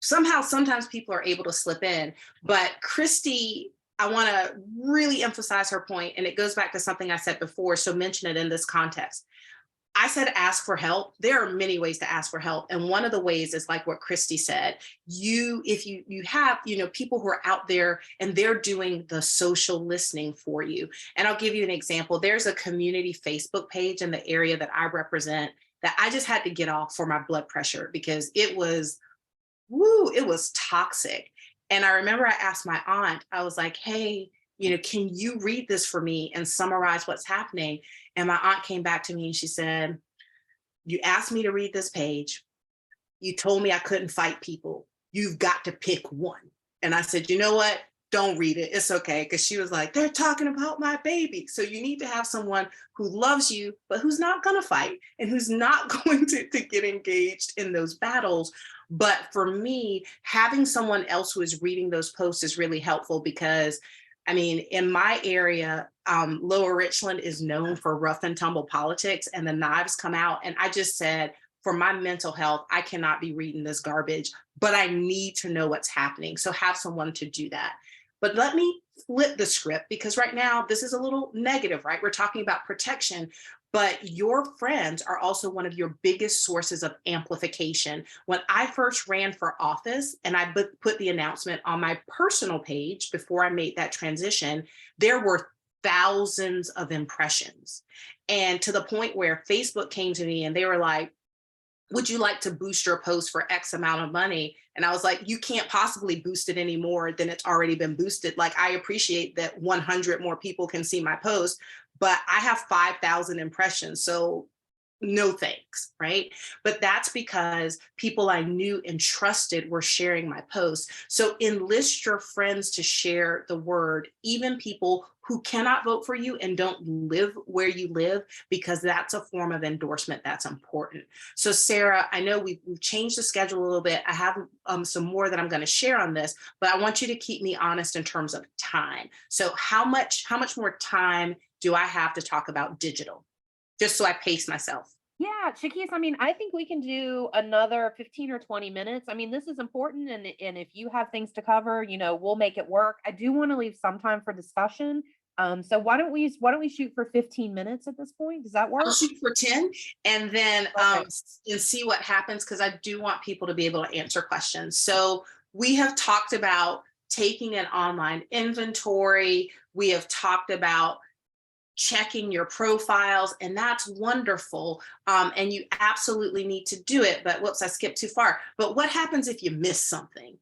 somehow sometimes people are able to slip in. But Christy, I want to really emphasize her point, and it goes back to something I said before, so mention it in this context. I said ask for help. There are many ways to ask for help, and one of the ways is like what Christy said. If you have people who are out there and they're doing the social listening for you. And I'll give you an example. There's a community Facebook page in the area that I represent that I just had to get off for my blood pressure because it was toxic. And I remember I asked my aunt, I was like, hey, can you read this for me and summarize what's happening? And my aunt came back to me and she said, you asked me to read this page. You told me I couldn't fight people. You've got to pick one. And I said, you know what? Don't read it. It's okay. Because she was like, they're talking about my baby. So you need to have someone who loves you, but who's not going to fight and who's not going to get engaged in those battles. But for me, having someone else who is reading those posts is really helpful because, I mean, in my area, Lower Richland is known for rough and tumble politics, and the knives come out. And I just said, for my mental health, I cannot be reading this garbage, but I need to know what's happening. So have someone to do that. But let me flip the script because right now this is a little negative, right? We're talking about protection, but your friends are also one of your biggest sources of amplification. When I first ran for office and I put the announcement on my personal page before I made that transition, there were thousands of impressions. And to the point where Facebook came to me and they were like, would you like to boost your post for X amount of money? And I was like, you can't possibly boost it any more than it's already been boosted. Like, I appreciate that 100 more people can see my post, but I have 5,000 impressions. So no thanks, right? But that's because people I knew and trusted were sharing my posts. So enlist your friends to share the word, even people who cannot vote for you and don't live where you live, because that's a form of endorsement that's important. So Sarah, I know we've changed the schedule a little bit. I have some more that I'm going to share on this, but I want you to keep me honest in terms of time. So how much more time do I have to talk about digital? Just so I pace myself. Yeah, Chakisse, I think we can do another 15 or 20 minutes. This is important. And if you have things to cover, we'll make it work. I do want to leave some time for discussion. So why don't we shoot for 15 minutes at this point? Does that work? I'll shoot for 10 and then Okay. and see what happens, because I do want people to be able to answer questions. So we have talked about taking an online inventory. We have talked about checking your profiles, and that's wonderful. And you absolutely need to do it. But whoops, I skipped too far. But what happens if you miss something?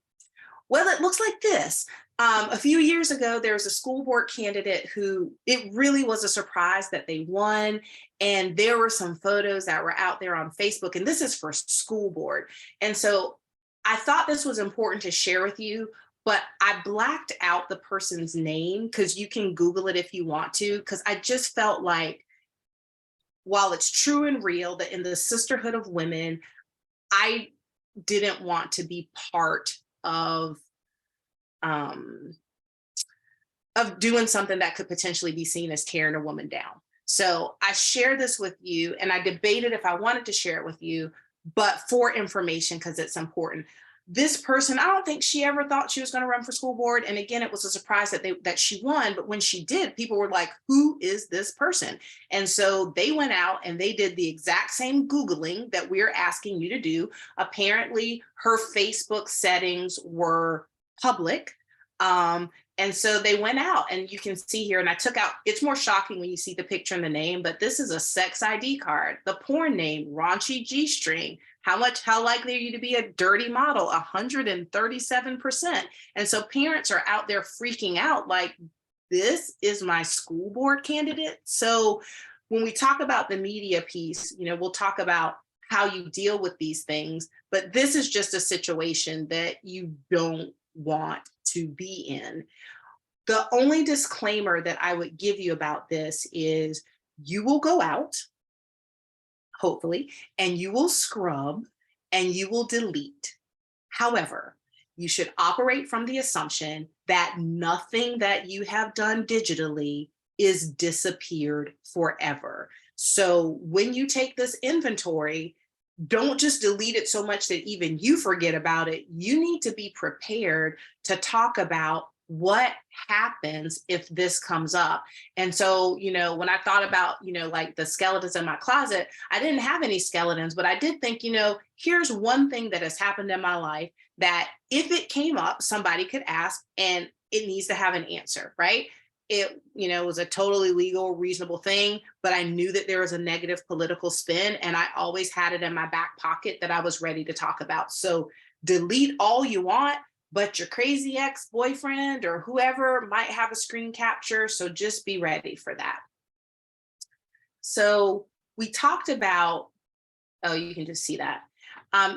Well, it looks like this. A few years ago, there was a school board candidate who it really was a surprise that they won. And there were some photos that were out there on Facebook, and this is for school board. And so I thought this was important to share with you, but I blacked out the person's name because you can Google it if you want to, because I just felt like, while it's true and real that in the sisterhood of women, I didn't want to be part of doing something that could potentially be seen as tearing a woman down. So I share this with you, and I debated if I wanted to share it with you, but for information, because it's important. This person, I don't think she ever thought she was going to run for school board. And again, it was a surprise that she won. But when she did, people were like, who is this person? And so they went out and they did the exact same Googling that we're asking you to do. Apparently, her Facebook settings were public. And so they went out, and you can see here, and I took out, it's more shocking when you see the picture and the name, but this is a sex ID card, the porn name, raunchy G-string. How likely are you to be a dirty model? 137%. And so parents are out there freaking out like, this is my school board candidate. So when we talk about the media piece, we'll talk about how you deal with these things, but this is just a situation that you don't want to be in. The only disclaimer that I would give you about this is you will go out, hopefully, and you will scrub and you will delete. However, you should operate from the assumption that nothing that you have done digitally is disappeared forever. So when you take this inventory, don't just delete it so much that even you forget about it. You need to be prepared to talk about what happens if this comes up. And so, when I thought about, like the skeletons in my closet, I didn't have any skeletons, but I did think, here's one thing that has happened in my life that if it came up, somebody could ask and it needs to have an answer, right? It, was a totally legal, reasonable thing, but I knew that there was a negative political spin, and I always had it in my back pocket that I was ready to talk about. So delete all you want, but your crazy ex-boyfriend or whoever might have a screen capture. So just be ready for that. So we talked about, oh, you can just see that.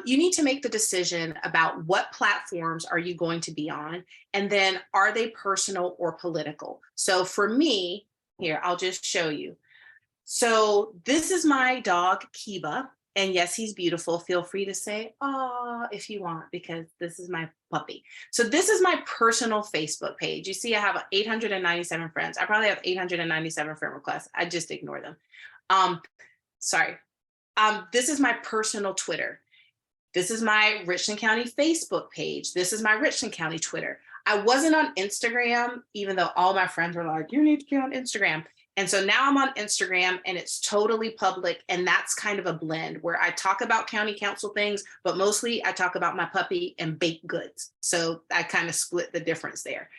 You need to make the decision about what platforms are you going to be on, and then are they personal or political? So for me, here, I'll just show you. So this is my dog, Kiba. And yes, he's beautiful. Feel free to say, oh, if you want, because this is my puppy. So this is my personal Facebook page. You see, I have 897 friends. I probably have 897 friend requests. I just ignore them. Sorry. This is my personal Twitter. This is my Richland County Facebook page. This is my Richland County Twitter. I wasn't on Instagram, even though all my friends were like, you need to be on Instagram. And so now I'm on Instagram, and it's totally public. And that's kind of a blend where I talk about county council things, but mostly I talk about my puppy and baked goods. So I kind of split the difference there.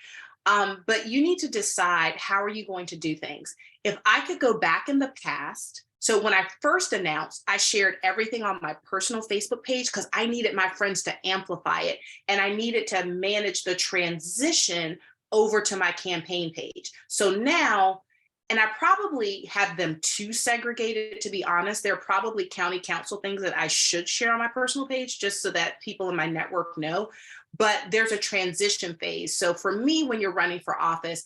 But you need to decide, how are you going to do things? If I could go back in the past, so when I first announced, I shared everything on my personal Facebook page because I needed my friends to amplify it, and I needed to manage the transition over to my campaign page. So now, and I probably have them too segregated, to be honest. There are probably county council things that I should share on my personal page just so that people in my network know. But there's a transition phase. So for me, when you're running for office,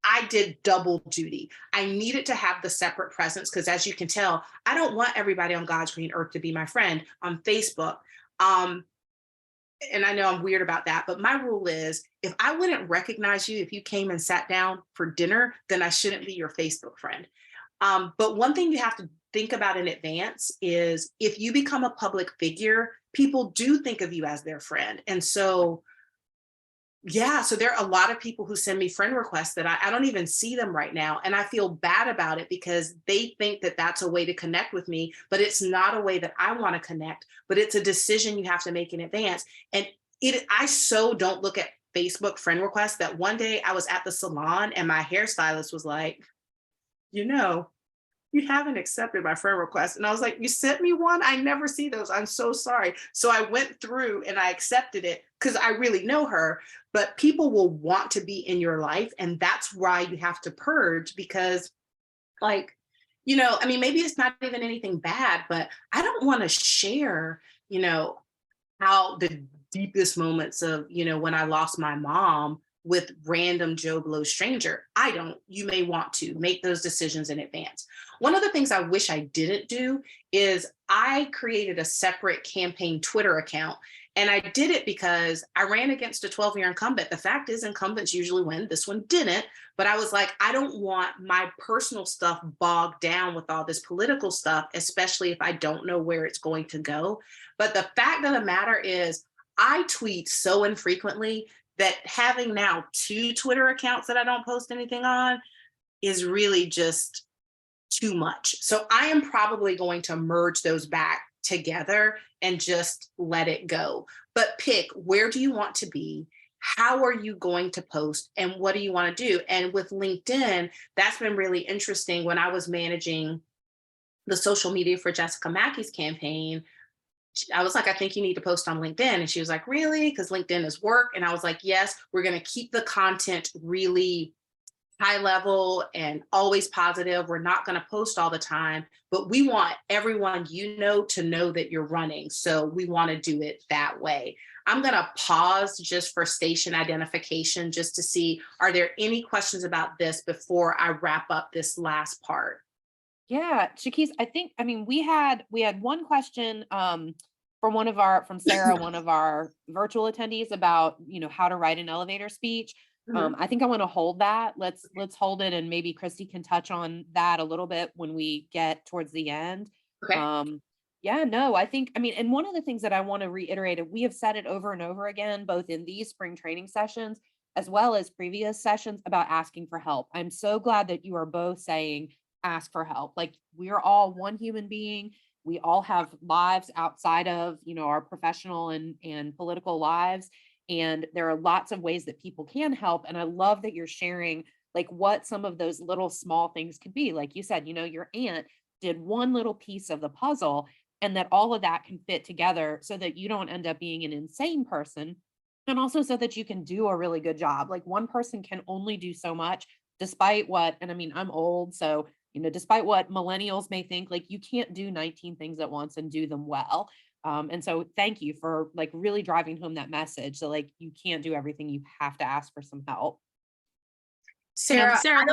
I did double duty. I needed to have the separate presence because, as you can tell, I don't want everybody on God's green earth to be my friend on Facebook. And I know I'm weird about that, but my rule is, if I wouldn't recognize you if you came and sat down for dinner, then I shouldn't be your Facebook friend. But one thing you have to think about in advance is, if you become a public figure, people do think of you as their friend. And so, yeah, so there are a lot of people who send me friend requests that I don't even see them right now. And I feel bad about it because they think that that's a way to connect with me, but it's not a way that I want to connect, but it's a decision you have to make in advance. And I so don't look at Facebook friend requests that one day I was at the salon and my hairstylist was like, you haven't accepted my friend request. And I was like, you sent me one? I never see those. I'm so sorry. So I went through and I accepted it because I really know her, but people will want to be in your life. And that's why you have to purge, because maybe it's not even anything bad, but I don't want to share, how the deepest moments of, when I lost my mom with random Joe Blow stranger. I don't. You may want to make those decisions in advance. One of the things I wish I didn't do is I created a separate campaign Twitter account. And I did it because I ran against a 12-year incumbent. The fact is, incumbents usually win. This one didn't. But I was like, I don't want my personal stuff bogged down with all this political stuff, especially if I don't know where it's going to go. But the fact of the matter is, I tweet so infrequently that having now 2 Twitter accounts that I don't post anything on is really just too much. So I am probably going to merge those back together and just let it go. But pick, where do you want to be? how are you going to post and what do you want to do? And with LinkedIn, that's been really interesting. When I was managing the social media for Jessica Mackey's campaign, I was like, I think you need to post on LinkedIn. And she was like, really? Because LinkedIn is work. And I was like, yes, we're going to keep the content really high level and always positive. We're not going to post all the time, but we want everyone to know that you're running. So we want to do it that way. I'm going to pause just for station identification, just to see, are there any questions about this before I wrap up this last part? Yeah, Chakisse, we had one question from Sarah, one of our virtual attendees about, how to write an elevator speech. Mhm. I think I want to hold that. Let's hold it, and maybe Christy can touch on that a little bit when we get towards the end. Okay. Yeah, no, and one of the things that I want to reiterate, and we have said it over and over again, both in these spring training sessions as well as previous sessions, about asking for help. I'm so glad that you are both saying ask for help. Like, we are all one human being. We all have lives outside of, our professional and political lives. And there are lots of ways that people can help. And I love that you're sharing like what some of those little small things could be. Like you said, your aunt did one little piece of the puzzle, and that all of that can fit together so that you don't end up being an insane person. And also so that you can do a really good job. Like, one person can only do so much, despite what, and I mean, I'm old, so despite what millennials may think, like, you can't do 19 things at once and do them well. And so thank you for like really driving home that message. So like, you can't do everything, you have to ask for some help. Sarah, Sarah,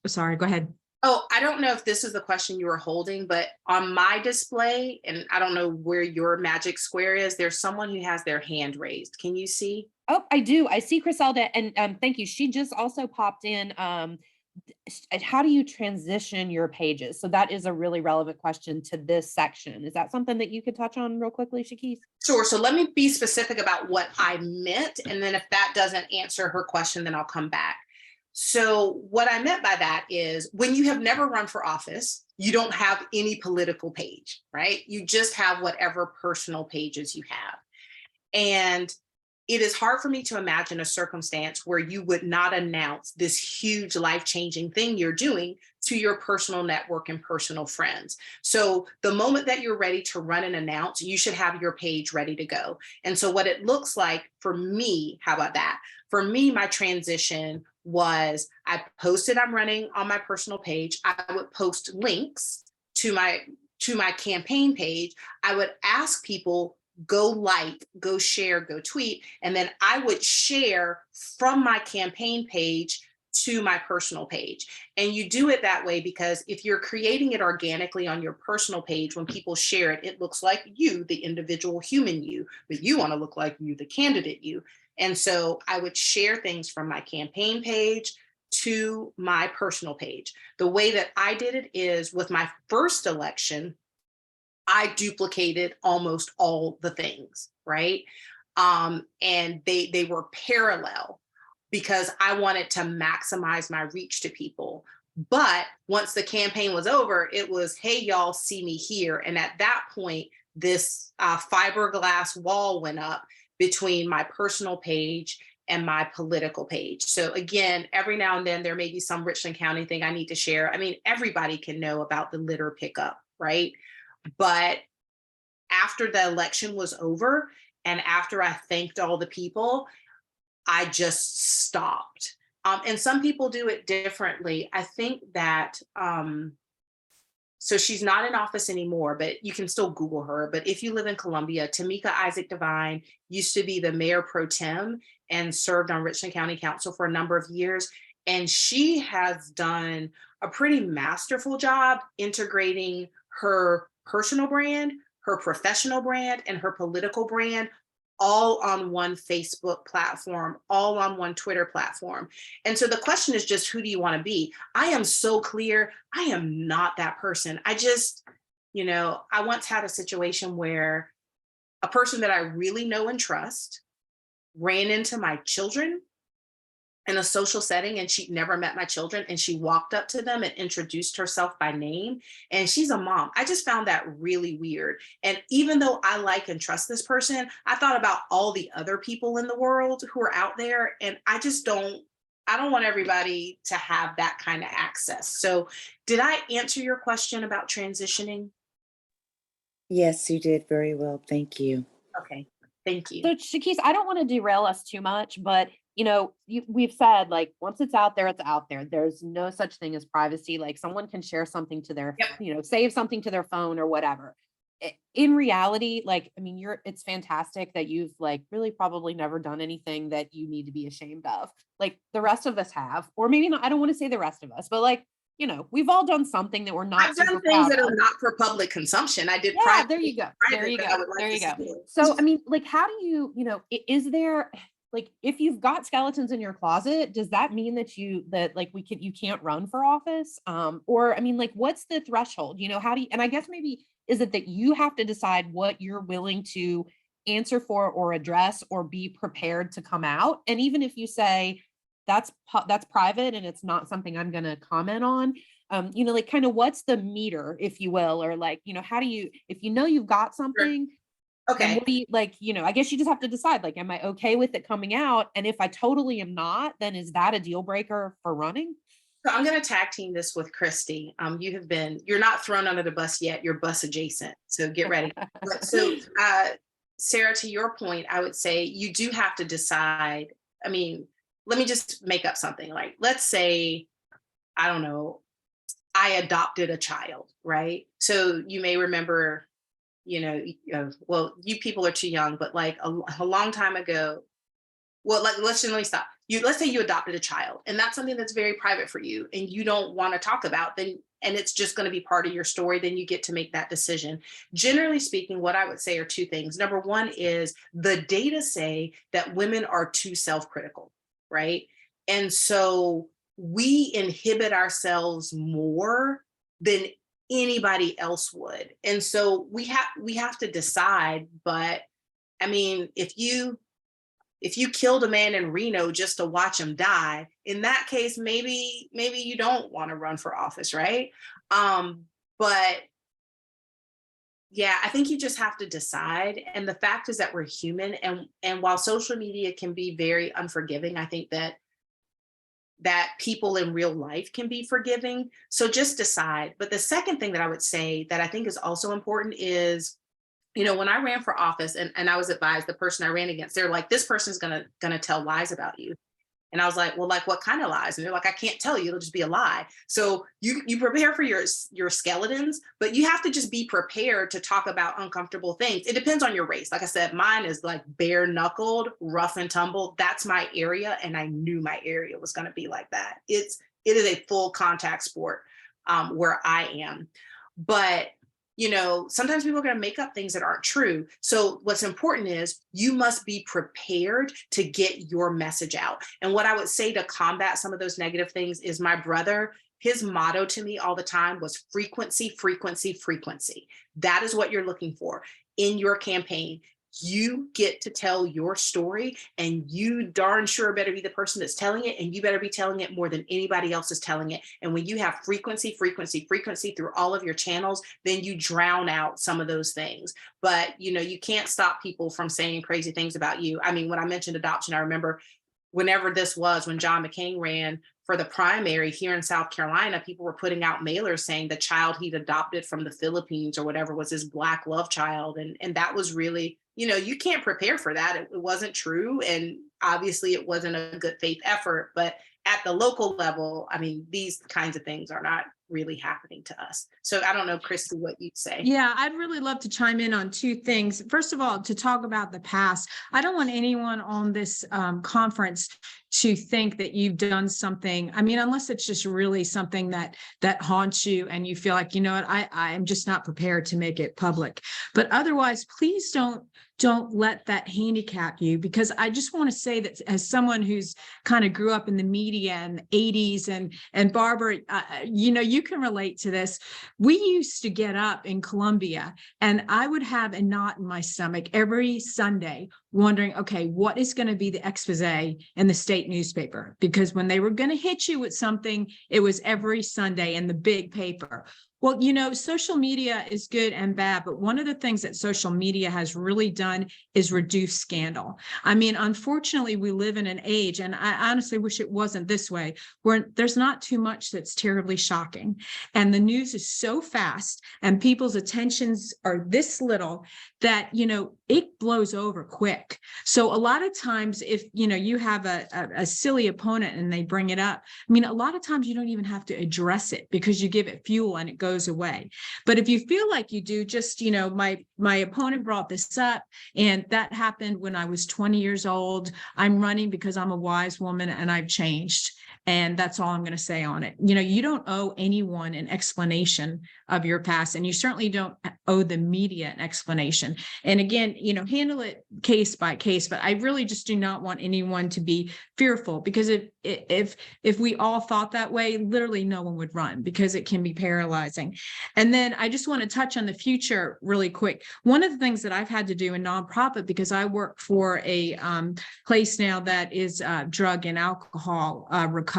sorry, go ahead. oh, I don't know if this is the question you were holding, but on my display, and I don't know where your magic square is, there's someone who has their hand raised. Can you see? Oh, I do. I see Criselda, and thank you. She just also popped in. How do you transition your pages? So that is a really relevant question to this section. Is that something that you could touch on real quickly, Chakisse? Sure. So let me be specific about what I meant. And then if that doesn't answer her question, then I'll come back. So what I meant by that is, when you have never run for office, you don't have any political page, right? You just have whatever personal pages you have. And it is hard for me to imagine a circumstance where you would not announce this huge life-changing thing you're doing to your personal network and personal friends. So the moment that you're ready to run and announce, you should have your page ready to go. And so what it looks like for me, how about that? For me, my transition was, I posted I'm running on my personal page. I would post links to my campaign page. I would ask people, go like, go share, go tweet. And then I would share from my campaign page to my personal page. And you do it that way because if you're creating it organically on your personal page, when people share it, it looks like you, the individual human you, but you want to look like you, the candidate you. And so I would share things from my campaign page to my personal page. The way that I did it is, with my first election, I duplicated almost all the things, right? And they were parallel because I wanted to maximize my reach to people. But once the campaign was over, it was, hey, y'all, see me here. And at that point, this fiberglass wall went up between my personal page and my political page. So again, every now and then there may be some Richland County thing I need to share. I mean, everybody can know about the litter pickup, right? But after the election was over and after I thanked all the people, I just stopped. And some people do it differently. I think that, so she's not in office anymore, but you can still Google her. But if you live in Columbia, Tamika Isaac Devine used to be the mayor pro tem and served on Richland County Council for a number of years. And she has done a pretty masterful job integrating her personal brand, her professional brand, and her political brand all on one Facebook platform, all on one Twitter platform. And so the question is just, who do you want to be? I am so clear, I am not that person. I just, I once had a situation where a person that I really know and trust ran into my children in a social setting and she'd never met my children, and she walked up to them and introduced herself by name, and she's a mom. I just found that really weird. And even though I like and trust this person, I thought about all the other people in the world who are out there, and I don't want everybody to have that kind of access. So did I answer your question about transitioning? Yes, you did very well. Thank you. Okay, thank you. So Chakisse, I don't want to derail us too much, but we've said, like, once it's out there, it's out there. There's no such thing as privacy. Like, someone can share something to their, Yep. Save something to their phone or whatever. In reality, like, I mean, it's fantastic that you've, like, really probably never done anything that you need to be ashamed of. Like, the rest of us have, or maybe not. I don't want to say the rest of us, but, like, we've all done something that we're not I've done super things proud that of. are not for public consumption. I did Yeah, private. there you go. There private you that I go. would like There to you go. see. So, I mean, like, how do you, is there, like, if you've got skeletons in your closet, does that mean that you can't run for office? Or, I mean, like, what's the threshold? How do you, and I guess maybe, is it that you have to decide what you're willing to answer for or address or be prepared to come out? And even if you say that's private and it's not something I'm going to comment on, like, kind of what's the meter, if you will, or, like, how do you, if you've got something, then Okay. what do you, like, I guess you just have to decide, like, am I okay with it coming out? And if I totally am not, then is that a deal breaker for running? So I'm going to tag team this with Christy. You're not thrown under the bus yet. You're bus adjacent. So get ready. So, Sarah, to your point, I would say you do have to decide. I mean, let me just make up something. Like, let's say, I don't know, I adopted a child, right? So you may remember, well, you people are too young, but like a long time ago, well, like, let me stop. Let's say you adopted a child, and that's something that's very private for you and you don't want to talk about, then, and it's just going to be part of your story, then you get to make that decision. Generally speaking, what I would say are two things. Number one is the data say that women are too self-critical, right? And so we inhibit ourselves more than anybody else would. And so we have to decide. But I mean, if you killed a man in Reno just to watch him die, in that case, maybe you don't want to run for office, right? But yeah, I think you just have to decide. And the fact is that we're human, and while social media can be very unforgiving, I think that people in real life can be forgiving. So just decide. But the second thing that I would say that I think is also important is, when I ran for office and I was advised, the person I ran against, they're like, this person's gonna tell lies about you. And I was like, well, like, what kind of lies? And they're like, I can't tell you, it'll just be a lie. So you prepare for your skeletons, but you have to just be prepared to talk about uncomfortable things. It depends on your race. Like I said, mine is like bare knuckled, rough and tumble. That's my area. And I knew my area was going to be like that. It is a full contact sport where I am. But sometimes people are going to make up things that aren't true. So what's important is you must be prepared to get your message out. And what I would say to combat some of those negative things is my brother, his motto to me all the time was frequency, frequency, frequency. That is what you're looking for in your campaign. You get to tell your story, and you darn sure better be the person that's telling it, and you better be telling it more than anybody else is telling it. And when you have frequency, frequency, frequency through all of your channels, then you drown out some of those things. But you can't stop people from saying crazy things about you. I mean, when I mentioned adoption, I remember when John McCain ran for the primary here in South Carolina, people were putting out mailers saying the child he'd adopted from the Philippines or whatever was his Black love child. And that was really, you can't prepare for that. It wasn't true. And obviously it wasn't a good faith effort, but at the local level, I mean, these kinds of things are not really happening to us. So I don't know, Christy, what you'd say. Yeah, I'd really love to chime in on two things. First of all, to talk about the past. I don't want anyone on this conference to think that you've done something. I mean, unless it's just really something that haunts you and you feel like, what, I'm just not prepared to make it public. But otherwise, please don't let that handicap you, because I just want to say that as someone who's kind of grew up in the media in the 80s and Barbara, you can relate to this. We used to get up in Columbia and I would have a knot in my stomach every Sunday wondering, okay, what is going to be the expose in the state newspaper? Because when they were going to hit you with something, it was every Sunday in the big paper. Well, social media is good and bad, but one of the things that social media has really done is reduce scandal. I mean, unfortunately, we live in an age, and I honestly wish it wasn't this way, where there's not too much that's terribly shocking. And the news is so fast and people's attentions are this little that, it blows over quick. So a lot of times if, you have a silly opponent and they bring it up, I mean, a lot of times you don't even have to address it because you give it fuel and it goes away. But if you feel like you do, just, my opponent brought this up and that happened when I was 20 years old. I'm running because I'm a wise woman and I've changed. And that's all I'm going to say on it. You don't owe anyone an explanation of your past, and you certainly don't owe the media an explanation. And again, handle it case by case, but I really just do not want anyone to be fearful, because if we all thought that way, literally no one would run, because it can be paralyzing. And then I just want to touch on the future really quick. One of the things that I've had to do in nonprofit, because I work for a place now that is drug and alcohol recovery.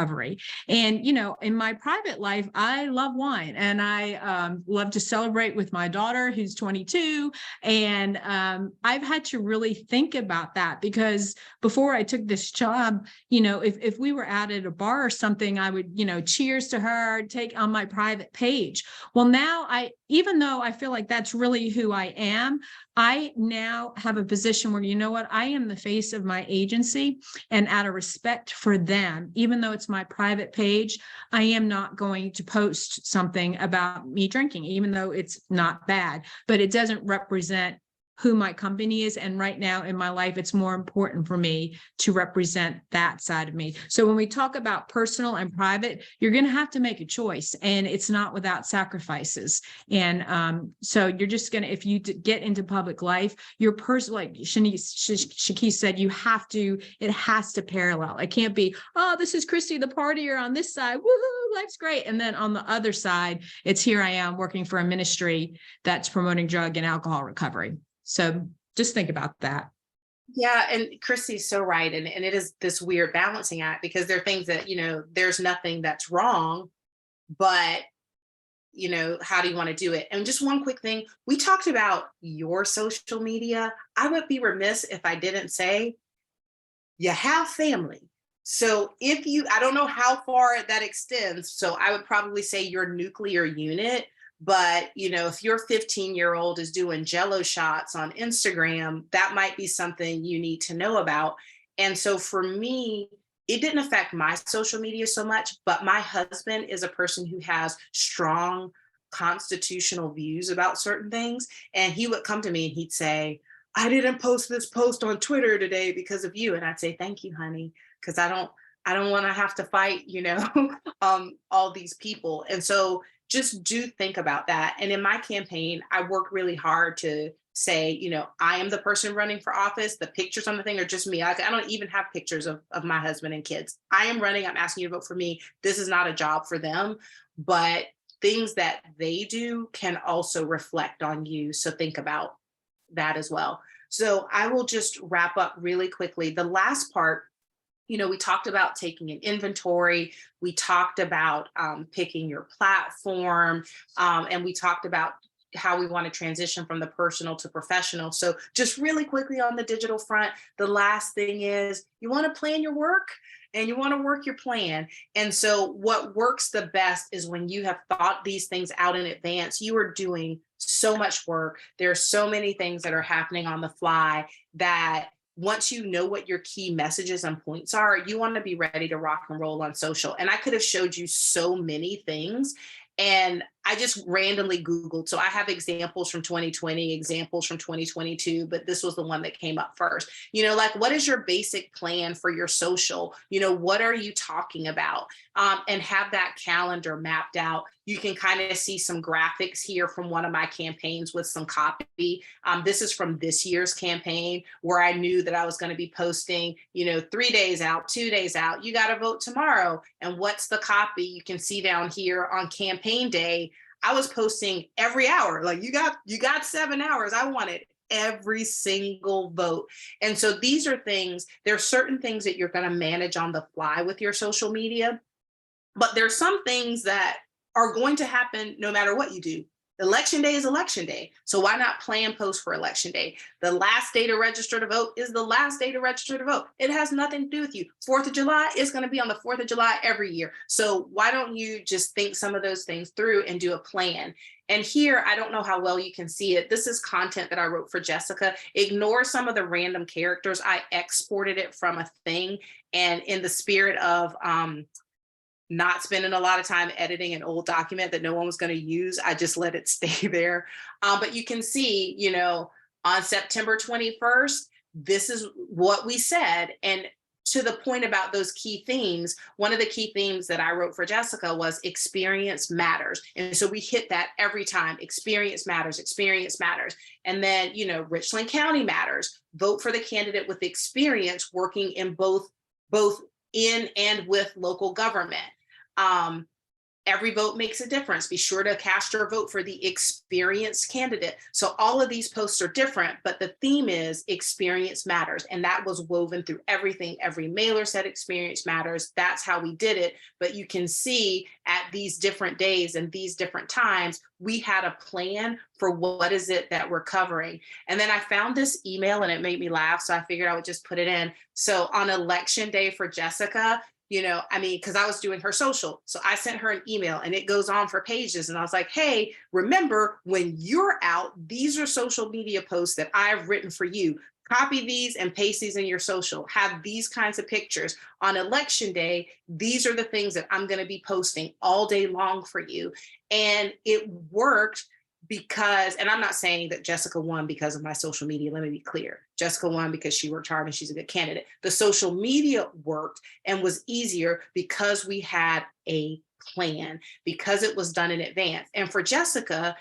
And, in my private life, I love wine and I love to celebrate with my daughter who's 22. And I've had to really think about that, because before I took this job, if we were out at a bar or something, I would, cheers to her, take on my private page. Well, now even though I feel like that's really who I am, I now have a position where, I am the face of my agency, and out of respect for them, even though it's my private page, I am not going to post something about me drinking, even though it's not bad, but it doesn't represent who my company is. And right now in my life, it's more important for me to represent that side of me. So when we talk about personal and private, you're going to have to make a choice, and it's not without sacrifices. And so you're just going to, if you get into public life, your person, like Chakisse said, it has to parallel. It can't be, oh, this is Christy, the partier on this side. Woohoo, life's great. And then on the other side, it's here I am working for a ministry that's promoting drug and alcohol recovery. So just think about that. Yeah, and Christy's so right. And it is this weird balancing act, because there are things that, there's nothing that's wrong, but, how do you want to do it? And just one quick thing, we talked about your social media. I would be remiss if I didn't say you have family. So I don't know how far that extends. So I would probably say your nuclear unit. But, if your 15-year-old is doing Jello shots on Instagram, that might be something you need to know about. And so for me, it didn't affect my social media so much, but my husband is a person who has strong constitutional views about certain things. And he would come to me and he'd say, I didn't post this post on Twitter today because of you. And I'd say, thank you, honey, because I don't want to have to fight, all these people. And so just do think about that. And in my campaign, I work really hard to say, I am the person running for office. The pictures on the thing are just me. I don't even have pictures of my husband and kids. I am running. I'm asking you to vote for me. This is not a job for them, but things that they do can also reflect on you. So think about that as well. So I will just wrap up really quickly. The last part, we talked about taking an inventory. We talked about picking your platform, and we talked about how we want to transition from the personal to professional. So just really quickly on the digital front, the last thing is you want to plan your work and you want to work your plan. And so what works the best is when you have thought these things out in advance. You are doing so much work. There are so many things that are happening on the fly that once you know what your key messages and points are, you want to be ready to rock and roll on social. And I could have showed you so many things. And I just randomly Googled. So I have examples from 2020, examples from 2022, but this was the one that came up first. Like, what is your basic plan for your social? What are you talking about? And have that calendar mapped out. You can kind of see some graphics here from one of my campaigns with some copy. This is from this year's campaign where I knew that I was going to be posting, 3 days out, 2 days out, you got to vote tomorrow. And what's the copy? You can see down here on campaign day, I was posting every hour. Like, you got 7 hours. I wanted every single vote. And so these are things, there are certain things that you're going to manage on the fly with your social media, but there's some things that are going to happen no matter what you do. Election day is election day. So why not plan post for election day? The last day to register to vote is the last day to register to vote. It has nothing to do with you. 4th of July is going to be on the 4th of July every year. So why don't you just think some of those things through and do a plan? And here, I don't know how well you can see it. This is content that I wrote for Jessica. Ignore some of the random characters. I exported it from a thing. And in the spirit of not spending a lot of time editing an old document that no one was going to use, I just let it stay there. But you can see, on September 21st, this is what we said. And to the point about those key themes, one of the key themes that I wrote for Jessica was experience matters. And so we hit that every time. Experience matters, experience matters. And then, Richland County matters. Vote for the candidate with experience working in both in and with local government. Every vote makes a difference. Be sure to cast your vote for the experienced candidate. So all of these posts are different, but the theme is experience matters. And that was woven through everything. Every mailer said experience matters. That's how we did it. But you can see at these different days and these different times, we had a plan for what is it that we're covering. And then I found this email and it made me laugh. So I figured I would just put it in. So on election day for Jessica, because I was doing her social. So I sent her an email and it goes on for pages. And I was like, hey, remember when you're out, these are social media posts that I've written for you. Copy these and paste these in your social. Have these kinds of pictures. On election day, these are the things that I'm going to be posting all day long for you. And it worked because, and I'm not saying that Jessica won because of my social media. Let me be clear. Jessica won because she worked hard and she's a good candidate. The social media worked and was easier because we had a plan, because it was done in advance. And for Jessica,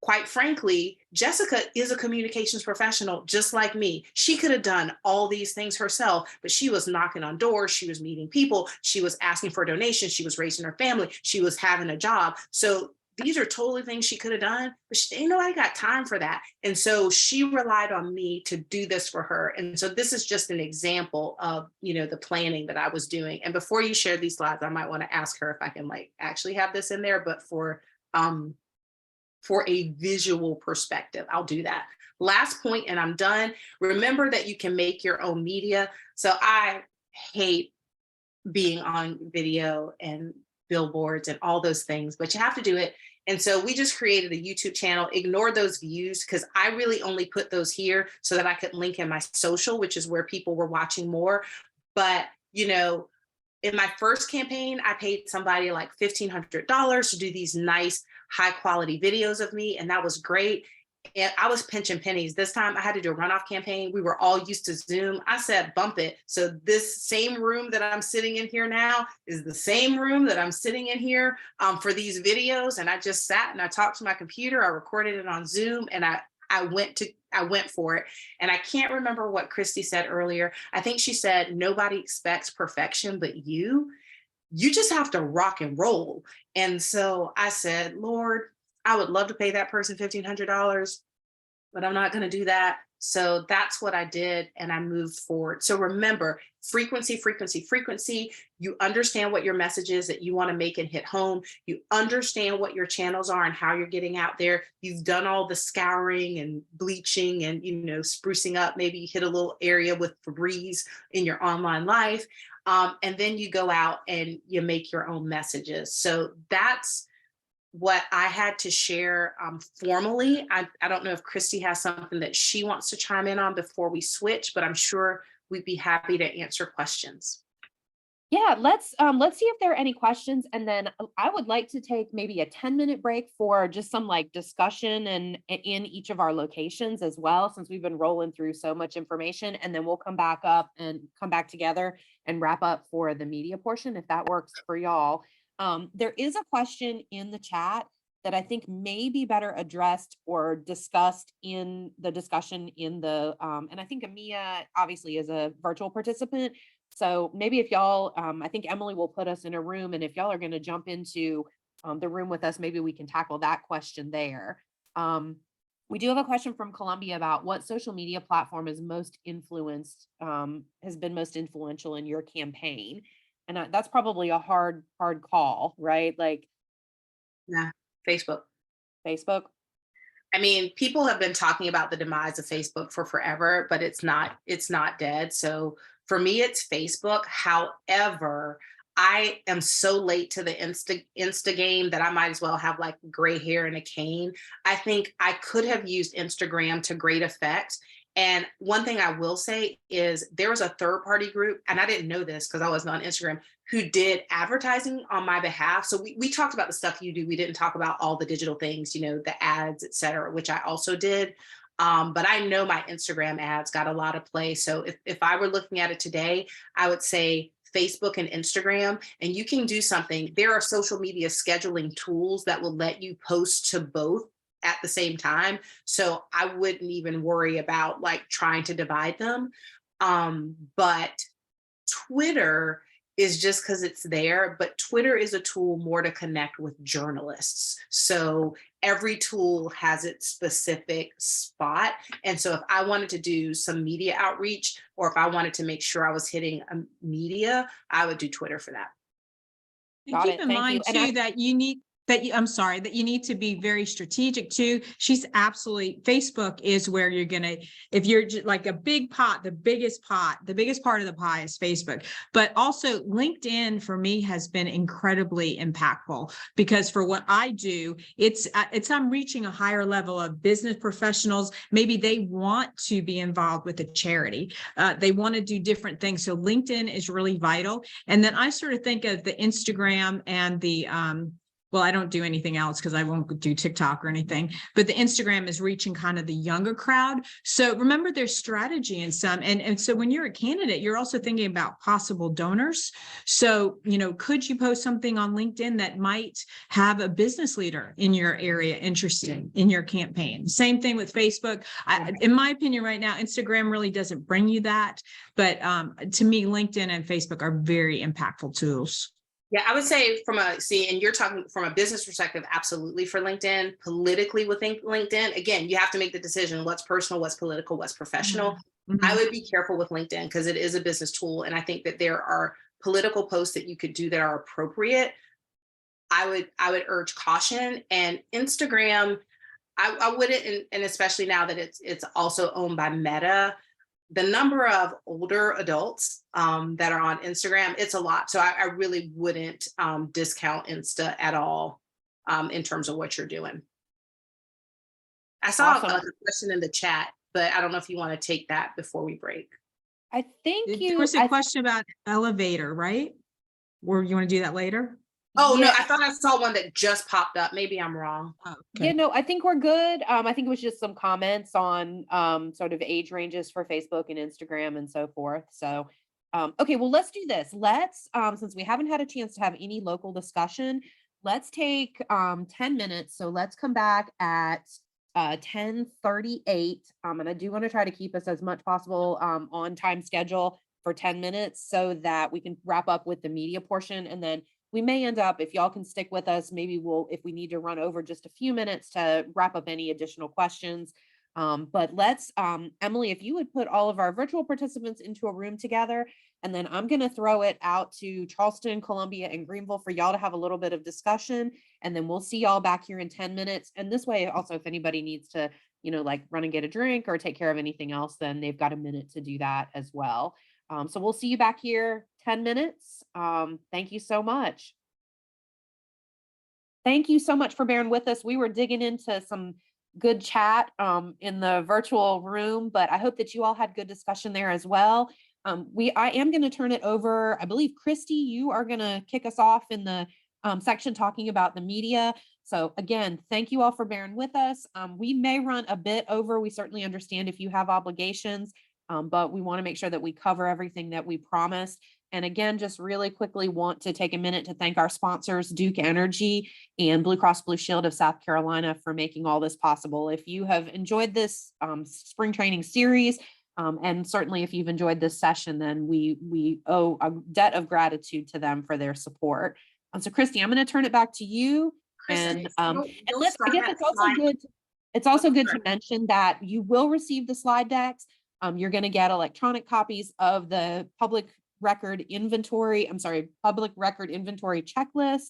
quite frankly, Jessica is a communications professional just like me. She could have done all these things herself, but she was knocking on doors. She was meeting people. She was asking for donations. She was raising her family. She was having a job. So these are totally things she could have done, but ain't nobody got time for that. And so she relied on me to do this for her. And so this is just an example of, the planning that I was doing. And before you share these slides, I might want to ask her if I can actually have this in there, but for a visual perspective, I'll do that. Last point, and I'm done. Remember that you can make your own media. So I hate being on video and billboards and all those things, but you have to do it. And so we just created a YouTube channel. Ignore those views because I really only put those here so that I could link in my social, which is where people were watching more. But, in my first campaign, I paid somebody like $1,500 to do these nice, high quality videos of me. And that was great. And I was pinching pennies. This time I had to do a runoff campaign. We were all used to Zoom. I said, bump it. So this same room that I'm sitting in here now is the same room that I'm sitting in here for these videos. And I just sat and I talked to my computer. I recorded it on Zoom and I went for it. And I can't remember what Christy said earlier. I think she said, nobody expects perfection, but you just have to rock and roll. And so I said, Lord, I would love to pay that person $1,500, but I'm not going to do that. So that's what I did. And I moved forward. So remember, frequency, frequency, frequency. You understand what your message is that you want to make and hit home. You understand what your channels are and how you're getting out there. You've done all the scouring and bleaching and, sprucing up. Maybe you hit a little area with Febreze in your online life. And then you go out and you make your own messages. So that's what I had to share formally. I don't know if Christy has something that she wants to chime in on before we switch, but I'm sure we'd be happy to answer questions. Yeah, let's see if there are any questions, and then I would like to take maybe a 10-minute break for just some like discussion and in each of our locations as well, since we've been rolling through so much information, and then we'll come back up and come back together and wrap up for the media portion if that works for y'all. There is a question in the chat that I think may be better addressed or discussed in the discussion in the and I think Amia obviously is a virtual participant. So maybe if y'all, I think Emily will put us in a room, and if y'all are going to jump into the room with us, maybe we can tackle that question there. We do have a question from Columbia about what social media platform is most influenced, has been most influential in your campaign. And that's probably a hard call, right? Like Yeah, Facebook. Facebook. I mean, people have been talking about the demise of Facebook for forever, but it's not dead. So for me, it's Facebook. However, I am so late to the Insta game that I might as well have like gray hair and a cane. I think I could have used Instagram to great effect. And one thing I will say is there was a third party group, and I didn't know this because I wasn't on Instagram, who did advertising on my behalf. So we talked about the stuff you do. We didn't talk about all the digital things, the ads, et cetera, which I also did. But I know my Instagram ads got a lot of play. So if I were looking at it today, I would say Facebook and Instagram, and you can do something. There are social media scheduling tools that will let you post to both at the same time. So I wouldn't even worry about like trying to divide them. But Twitter is just because it's there, but Twitter is a tool more to connect with journalists. So every tool has its specific spot. And so if I wanted to do some media outreach, or if I wanted to make sure I was hitting a media, I would do Twitter for that. And Got keep it. in Thank mind you. too that you need I'm sorry, that you need to be very strategic too. She's absolutely, Facebook is where you're gonna, if you're like a big pot, the biggest part of the pie is Facebook. But also LinkedIn for me has been incredibly impactful, because for what I do, it's I'm reaching a higher level of business professionals. Maybe they want to be involved with a charity. They want to do different things. So LinkedIn is really vital. And then I sort of think of the Instagram and the well, I don't do anything else because I won't do TikTok or anything, but the Instagram is reaching kind of the younger crowd. So remember, there's strategy in some. And so when you're a candidate, you're also thinking about possible donors. So, could you post something on LinkedIn that might have a business leader in your area interested in your campaign? Same thing with Facebook. In my opinion right now, Instagram really doesn't bring you that. But to me, LinkedIn and Facebook are very impactful tools. Yeah, I would say and you're talking from a business perspective, absolutely for LinkedIn. Politically within LinkedIn, again, you have to make the decision, what's personal, what's political, what's professional. Mm-hmm. I would be careful with LinkedIn because it is a business tool. And I think that there are political posts that you could do that are appropriate. I would urge caution. And Instagram, I wouldn't, and especially now that it's also owned by Meta, the number of older adults that are on Instagram, it's a lot. So I really wouldn't discount Insta at all in terms of what you're doing. I saw Awesome. a question in the chat, but I don't know if you want to take that before we break. I think There was a question about elevator, right? Or you want to do that later? Oh, Yeah. no, I thought I saw one that just popped up. Maybe I'm wrong. Oh, okay. Yeah, no, I think we're good. I think it was just some comments on sort of age ranges for Facebook and Instagram and so forth. So, okay, well, let's do this. Let's, since we haven't had a chance to have any local discussion, let's take 10 minutes. So let's come back at 10:38. And I do want to try to keep us as much possible on time schedule for 10 minutes so that we can wrap up with the media portion. And then we may end up, if y'all can stick with us, maybe if we need to run over just a few minutes to wrap up any additional questions. But let's, Emily, if you would put all of our virtual participants into a room together, and then I'm going to throw it out to Charleston, Columbia, and Greenville for y'all to have a little bit of discussion. And then we'll see y'all back here in 10 minutes. And this way, also, if anybody needs to, like run and get a drink or take care of anything else, then they've got a minute to do that as well. So we'll see you back here 10 minutes. Thank you so much. Thank you so much for bearing with us. We were digging into some good chat in the virtual room, but I hope that you all had good discussion there as well. I am going to turn it over. I believe, Christy, you are going to kick us off in the section talking about the media. So again, thank you all for bearing with us. We may run a bit over. We certainly understand if you have obligations, but we want to make sure that we cover everything that we promised. And again, just really quickly want to take a minute to thank our sponsors, Duke Energy and Blue Cross Blue Shield of South Carolina, for making all this possible. If you have enjoyed this spring training series, and certainly if you've enjoyed this session, then we owe a debt of gratitude to them for their support. So Christy, I'm going to turn it back to you. And let's, I guess it's also good to mention that you will receive the slide decks. You're going to get electronic copies of the public record inventory checklist.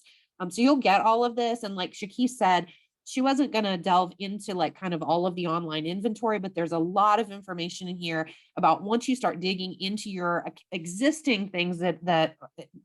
So you'll get all of this. And like Chakisse said, she wasn't going to delve into like kind of all of the online inventory, but there's a lot of information in here about once you start digging into your existing things that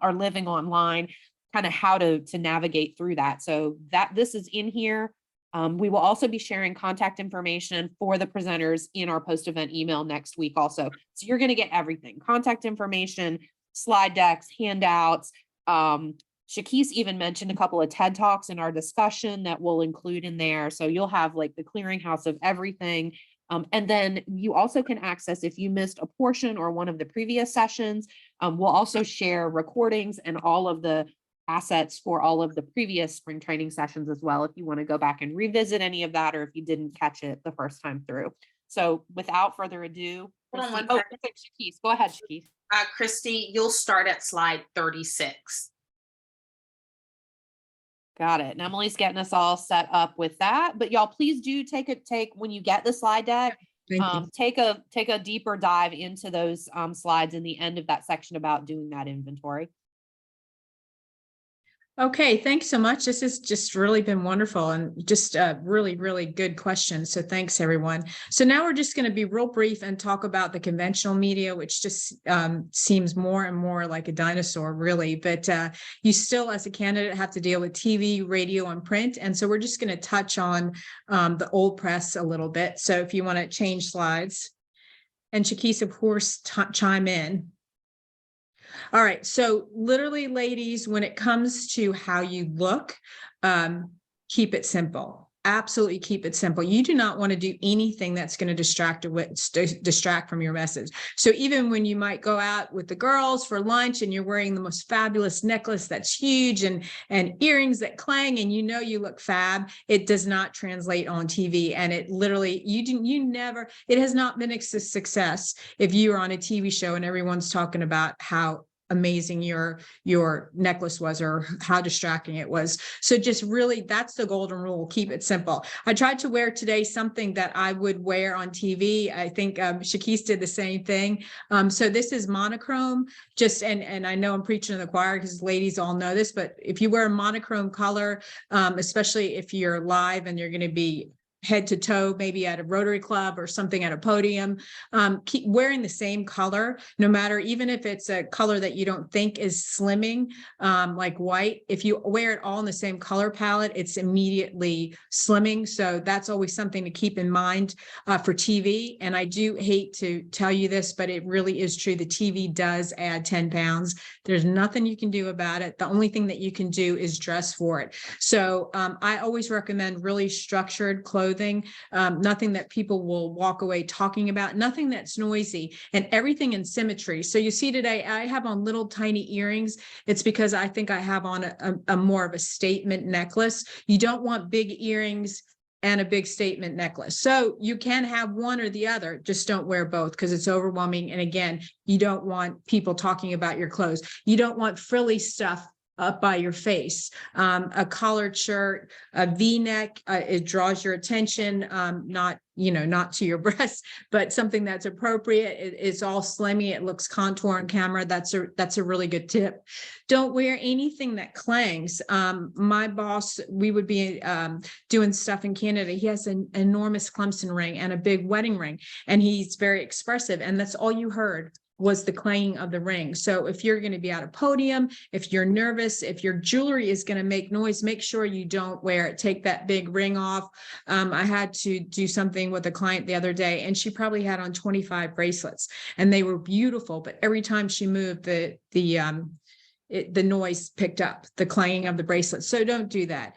are living online, kind of how to navigate through that. So that this is in here. We will also be sharing contact information for the presenters in our post-event email next week also. So you're going to get everything: contact information, slide decks, handouts. Chakisse even mentioned a couple of TED Talks in our discussion that we'll include in there. So you'll have like the clearinghouse of everything. And then you also can access, if you missed a portion or one of the previous sessions, we'll also share recordings and all of the assets for all of the previous spring training sessions as well, if you want to go back and revisit any of that, or if you didn't catch it the first time through. So without further ado, Chakisse, go ahead, Chakisse. Christy, you'll start at slide 36. Got it. And Emily's getting us all set up with that, but y'all please do take when you get the slide deck, take a deeper dive into those slides in the end of that section about doing that inventory. Okay, thanks so much. This has just really been wonderful and just really, really good questions. So thanks, everyone. So now we're just going to be real brief and talk about the conventional media, which just seems more and more like a dinosaur, really. But you still, as a candidate, have to deal with TV, radio, and print. And so we're just going to touch on the old press a little bit. So if you want to change slides, and Chakisse, of course, chime in. All right. So literally, ladies, when it comes to how you look, keep it simple. Absolutely keep it simple. You do not want to do anything that's going to distract from your message. So even when you might go out with the girls for lunch and you're wearing the most fabulous necklace that's huge and earrings that clang and you look fab, it does not translate on TV. And it literally, it has not been a success if you are on a TV show and everyone's talking about how amazing your necklace was or how distracting it was. So just really, that's the golden rule. Keep it simple. I tried to wear today something that I would wear on TV. I think Chakisse did the same thing. So this is monochrome, and I know I'm preaching to the choir because ladies all know this, but if you wear a monochrome color, especially if you're live and you're going to be head to toe, maybe at a Rotary Club or something at a podium, keep wearing the same color, no matter, even if it's a color that you don't think is slimming, like white. If you wear it all in the same color palette, it's immediately slimming. So that's always something to keep in mind for TV. And I do hate to tell you this, but it really is true. The TV does add 10 pounds. There's nothing you can do about it. The only thing that you can do is dress for it. So I always recommend really structured clothing, nothing that people will walk away talking about, nothing that's noisy, and everything in symmetry. So you see today, I have on little tiny earrings. It's because I think I have on a more of a statement necklace. You don't want big earrings and a big statement necklace. So you can have one or the other, just don't wear both because it's overwhelming. And again, you don't want people talking about your clothes. You don't want frilly stuff up by your face. A collared shirt, a V-neck, it draws your attention, not to your breasts, but something that's appropriate. It's all slimmy. It looks contour on camera. That's a really good tip. Don't wear anything that clangs. My boss, we would be doing stuff in Canada. He has an enormous Clemson ring and a big wedding ring, and he's very expressive. And that's all you heard was the clanging of the ring. So if you're going to be at a podium, if you're nervous, if your jewelry is going to make noise, make sure you don't wear it. Take that big ring off. I had to do something with a client the other day, and she probably had on 25 bracelets, and they were beautiful. But every time she moved, the noise picked up, the clanging of the bracelet. So don't do that.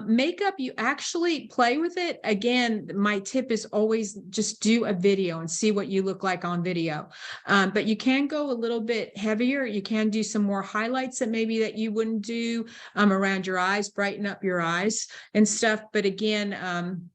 Makeup, you actually play with it. Again, my tip is always just do a video and see what you look like on video. But you can go a little bit heavier. You can do some more highlights that maybe that you wouldn't do around your eyes, brighten up your eyes and stuff. But again,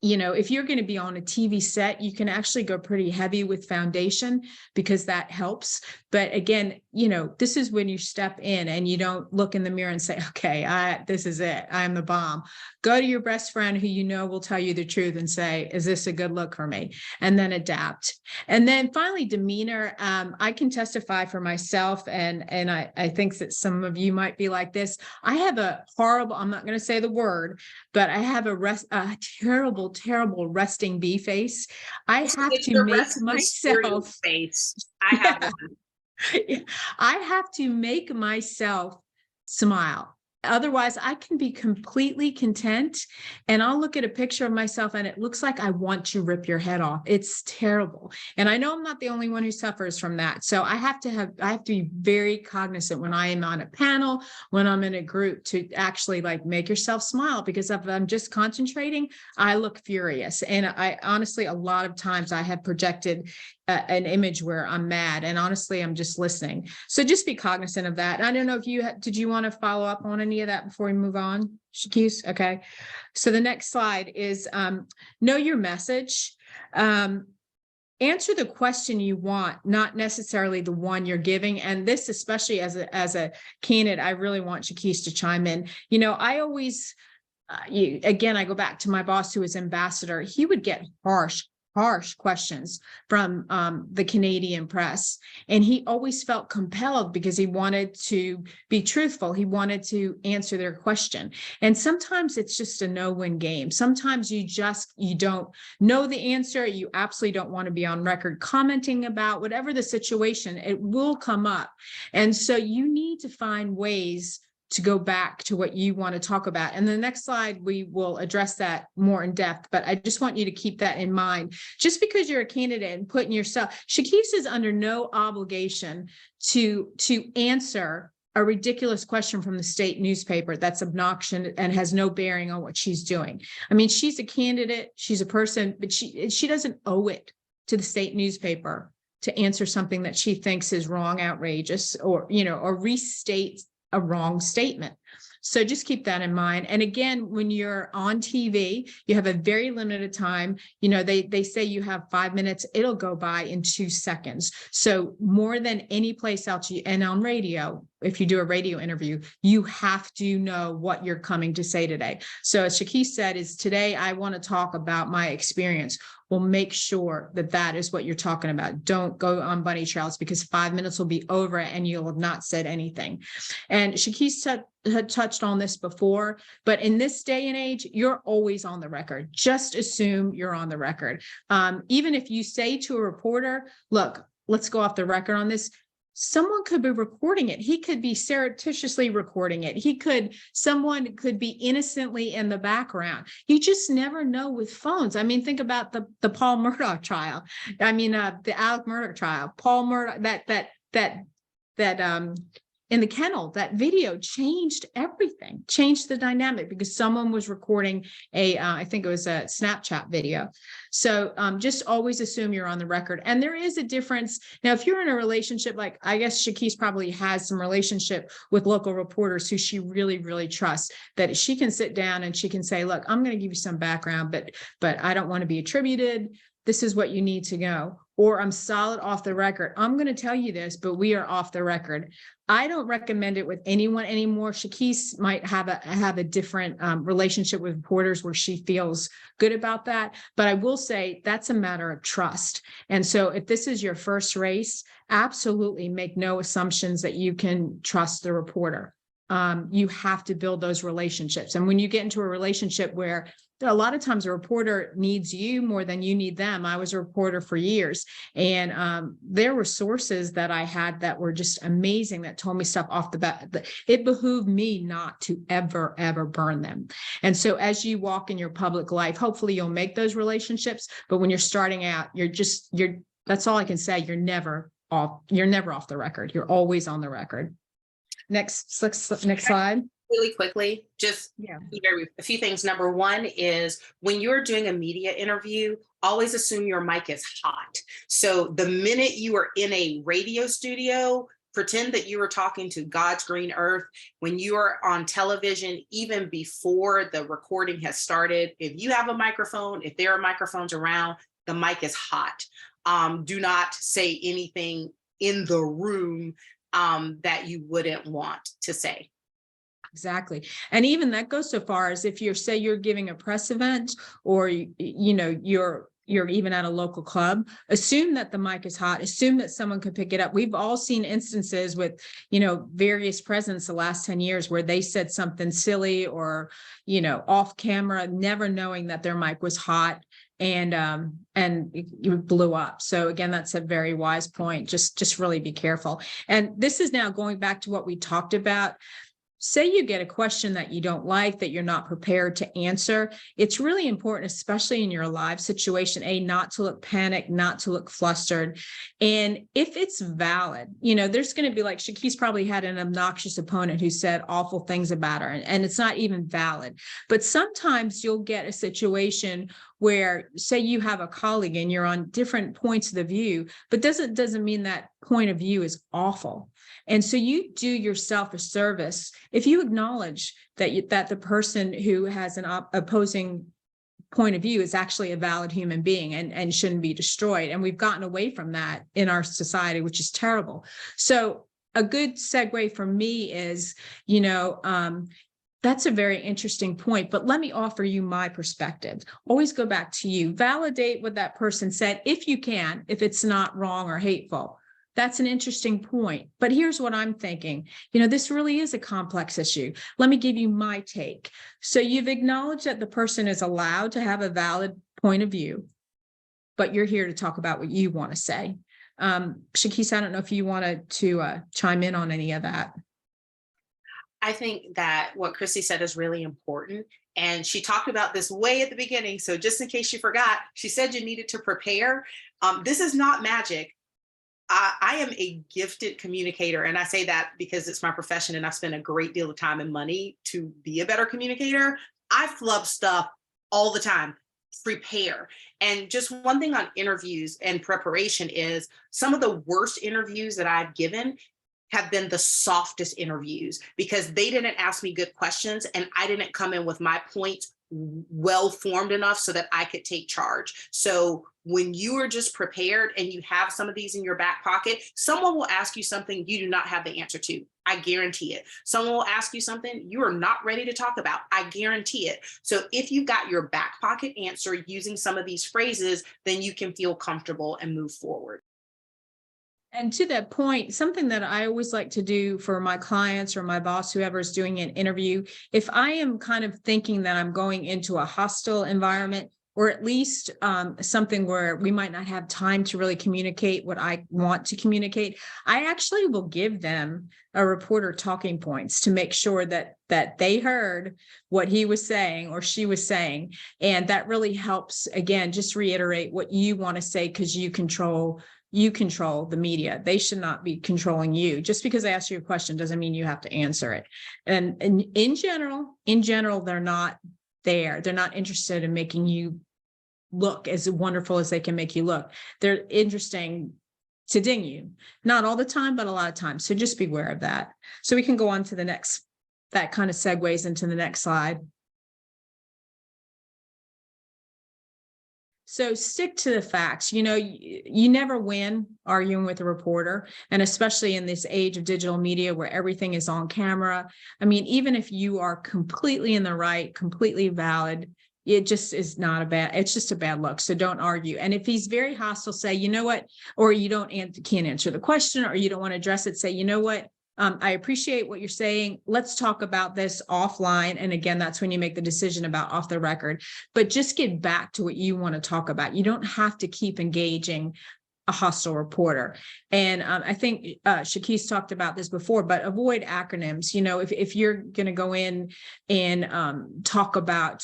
you know, if you're going to be on a TV set, you can actually go pretty heavy with foundation because that helps. But again, you know, this is when you step in and you don't look in the mirror and say, okay, this is it. I'm the bomb. Go to your best friend who you know will tell you the truth and say, is this a good look for me? And then adapt. And then finally, demeanor. I can testify for myself, and I think that some of you might be like this. I have a horrible, I'm not going to say the word, but I have a terrible resting bee face. I have It's to your make restless cereal myself, face. I have Yeah. one. I have to make myself smile. Otherwise, I can be completely content, and I'll look at a picture of myself and it looks like I want to rip your head off. It's terrible. And I know I'm not the only one who suffers from that. So I have to be very cognizant when I am on a panel, when I'm in a group, to actually like make yourself smile, because if I'm just concentrating, I look furious. And I honestly, a lot of times I have projected an image where I'm mad, and honestly, I'm just listening. So just be cognizant of that. And I don't know if did you want to follow up on any of that before we move on, Chakisse? Okay. So the next slide is know your message. Answer the question you want, not necessarily the one you're giving. And this, especially as a candidate, I really want Chakisse to chime in. You know, I always, again, I go back to my boss who was ambassador. He would get harsh questions from the Canadian press. And he always felt compelled because he wanted to be truthful. He wanted to answer their question. And sometimes it's just a no-win game. Sometimes you don't know the answer. You absolutely don't want to be on record commenting about whatever the situation. It will come up. And so you need to find ways to go back to what you want to talk about. And the next slide, we will address that more in depth, but I just want you to keep that in mind. Just because you're a candidate and putting yourself, Chakisse is under no obligation to answer a ridiculous question from the state newspaper that's obnoxious and has no bearing on what she's doing. I mean, she's a candidate, she's a person, but she doesn't owe it to the state newspaper to answer something that she thinks is wrong, outrageous, or, you know, or restate a wrong statement. So just keep that in mind. And again, when you're on TV, you have a very limited time. You know, they say you have 5 minutes, it'll go by in 2 seconds. So more than any place else, and on radio, if you do a radio interview, you have to know what you're coming to say today. So as Chakisse said, is today I want to talk about my experience. Well, make sure that that is what you're talking about. Don't go on bunny trails, because 5 minutes will be over and you'll have not said anything. And Chakisse had touched on this before, but in this day and age, you're always on the record. Just assume you're on the record. Even if you say to a reporter, look, let's go off the record on this, someone could be recording it. He could be surreptitiously recording it. Someone could be innocently in the background. You just never know with phones. I mean, think about the Paul Murdoch trial. I mean, the Alec Murdoch trial. Paul Murdoch, that in the kennel, that video changed everything, changed the dynamic, because someone was recording I think it was a Snapchat video. So just always assume you're on the record. And there is a difference. Now, if you're in a relationship, like I guess Chakisse probably has some relationship with local reporters who she really, really trusts, that she can sit down and she can say, look, I'm going to give you some background, but I don't want to be attributed. This is what you need to know. Or I'm solid off the record. I'm going to tell you this, but we are off the record. I don't recommend it with anyone anymore. Chakisse might have a different relationship with reporters where she feels good about that. But I will say that's a matter of trust. And so if this is your first race, absolutely make no assumptions that you can trust the reporter. you have to build those relationships. And when you get into a relationship where a lot of times a reporter needs you more than you need them. I was a reporter for years, and there were sources that I had that were just amazing that told me stuff off the bat. It behooved me not to ever burn them. And so as you walk in your public life, hopefully you'll make those relationships. But when you're starting out, that's all I can say. You're never off the record. You're always on the record. Next slide. Really quickly, just a few things. Number one is when you're doing a media interview, always assume your mic is hot. So the minute you are in a radio studio, pretend that you are talking to God's green earth. When you are on television, even before the recording has started, if you have a microphone, if there are microphones around, the mic is hot. Do not say anything in the room that you wouldn't want to say. Exactly. And even that goes so far as if you're giving a press event, or, you're even at a local club, assume that the mic is hot, assume that someone could pick it up. We've all seen instances with, various presidents the last 10 years where they said something silly or, off camera, never knowing that their mic was hot, and it blew up. So again, that's a very wise point. Just really be careful. And this is now going back to what we talked about. Say you get a question that you don't like, that you're not prepared to answer. It's really important, especially in your live situation, not to look panicked, not to look flustered. And if it's valid, there's going to be, like, Chakisse probably had an obnoxious opponent who said awful things about her, and it's not even valid. But sometimes you'll get a situation where, say you have a colleague and you're on different points of the view, but doesn't mean that point of view is awful. And so you do yourself a service if you acknowledge that the person who has an opposing point of view is actually a valid human being and shouldn't be destroyed. And we've gotten away from that in our society, which is terrible. So a good segue for me is, that's a very interesting point, but let me offer you my perspective. Always go back to you. Validate what that person said if you can, if it's not wrong or hateful. That's an interesting point. But here's what I'm thinking. This really is a complex issue. Let me give you my take. So you've acknowledged that the person is allowed to have a valid point of view, but you're here to talk about what you want to say. Chakisse, I don't know if you wanted to chime in on any of that. I think that what Christy said is really important. And she talked about this way at the beginning. So just in case you forgot, she said you needed to prepare. This is not magic. I am a gifted communicator, and I say that because it's my profession and I spend a great deal of time and money to be a better communicator. I flub stuff all the time. Prepare. And just one thing on interviews and preparation is some of the worst interviews that I've given have been the softest interviews because they didn't ask me good questions and I didn't come in with my points well formed enough so that I could take charge. So when you are just prepared and you have some of these in your back pocket, someone will ask you something you do not have the answer to. I guarantee it. Someone will ask you something you are not ready to talk about. I guarantee it. So if you got your back pocket answer using some of these phrases, then you can feel comfortable and move forward. And to that point, something that I always like to do for my clients or my boss, whoever is doing an interview, if I am kind of thinking that I'm going into a hostile environment, or at least something where we might not have time to really communicate what I want to communicate, I actually will give them a reporter talking points to make sure that they heard what he was saying or she was saying. And that really helps, again, just reiterate what you want to say, because you control the media. They should not be controlling you. Just because they ask you a question doesn't mean you have to answer it. And in general, they're not there. They're not interested in making you look as wonderful as they can make you look. They're interesting to ding you. Not all the time, but a lot of times. So just beware of that. So we can go on to the next, that kind of segues into the next slide. So stick to the facts. You never win arguing with a reporter, and especially in this age of digital media where everything is on camera. I mean, even if you are completely in the right, completely valid, it just is it's just a bad look. So don't argue. And if he's very hostile, say, you know what, or you can't answer the question, or you don't want to address it, say, you know what, I appreciate what you're saying. Let's talk about this offline. And again, that's when you make the decision about off the record, but just get back to what you want to talk about. You don't have to keep engaging a hostile reporter. And I think Chakisse talked about this before, but avoid acronyms. You know, if you're going to go in and talk about,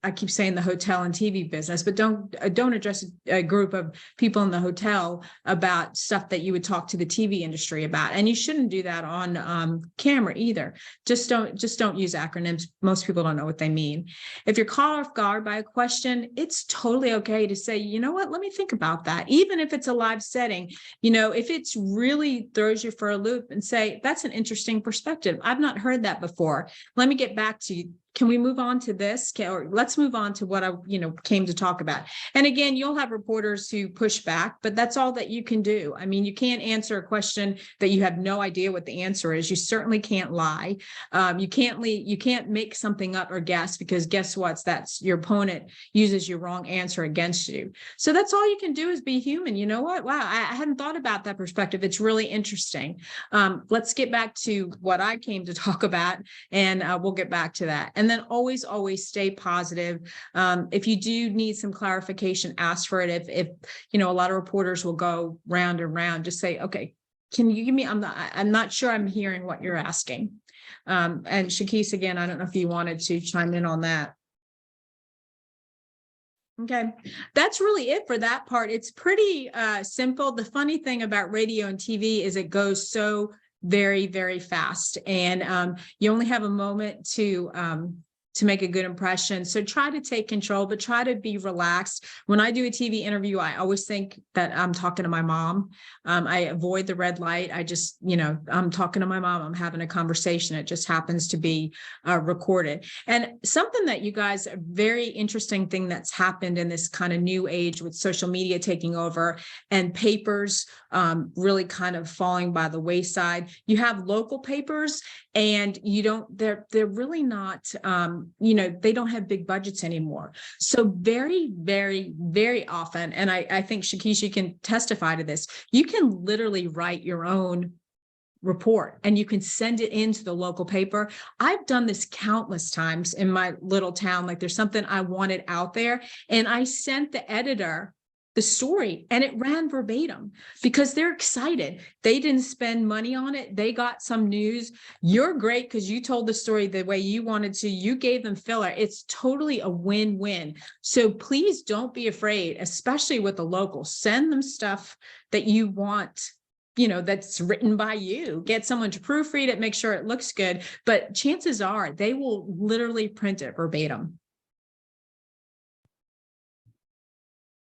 I keep saying the hotel and TV business, but don't address a group of people in the hotel about stuff that you would talk to the TV industry about. And you shouldn't do that on camera either. Just don't use acronyms. Most people don't know what they mean. If you're caught off guard by a question, it's totally okay to say, you know what, let me think about that. Even if it's a live setting, you know, if it's really throws you for a loop, and say, that's an interesting perspective. I've not heard that before. Let me get back to you. Can we move on to this? Or let's move on to what I, came to talk about. And again, you'll have reporters who push back, but that's all that you can do. I mean, you can't answer a question that you have no idea what the answer is. You certainly can't lie. You can't make something up or guess, because guess what? That's your opponent uses your wrong answer against you. So that's all you can do, is be human. You know what? Wow, I hadn't thought about that perspective. It's really interesting. Let's get back to what I came to talk about, and we'll get back to that. And then always stay positive. If you do need some clarification, ask for it. If a lot of reporters will go round and round, just say, okay, can you give me, I'm not sure I'm hearing what you're asking. And Chakisse, again, I don't know if you wanted to chime in on that. Okay, that's really it for that part. It's pretty simple. The funny thing about radio and TV is it goes so very, very fast, and you only have a moment to make a good impression. So try to take control, but try to be relaxed. When I do a TV interview, I always think that I'm talking to my mom. I avoid the red light. I just, I'm talking to my mom. I'm having a conversation. It just happens to be recorded. And something that you guys, a very interesting thing that's happened in this kind of new age with social media taking over and papers really kind of falling by the wayside. You have local papers, and they're really not, they don't have big budgets anymore. So very, very, very often, and I think Chakisse, you can testify to this, you can literally write your own report and you can send it into the local paper. I've done this countless times in my little town. Like, there's something I wanted out there, and I sent the editor the story, and it ran verbatim, because they're excited. They didn't spend money on it. They got some news. You're great because you told the story the way you wanted to. You gave them filler. It's totally a win-win. So please don't be afraid, especially with the locals. Send them stuff that you want, that's written by you. Get someone to proofread it, make sure it looks good. But chances are they will literally print it verbatim.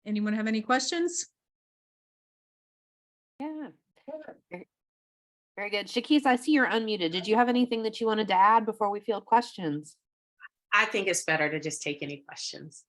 Anyone have any questions? Yeah. Very good. Chakisse, I see you're unmuted. Did you have anything that you wanted to add before we field questions? I think it's better to just take any questions.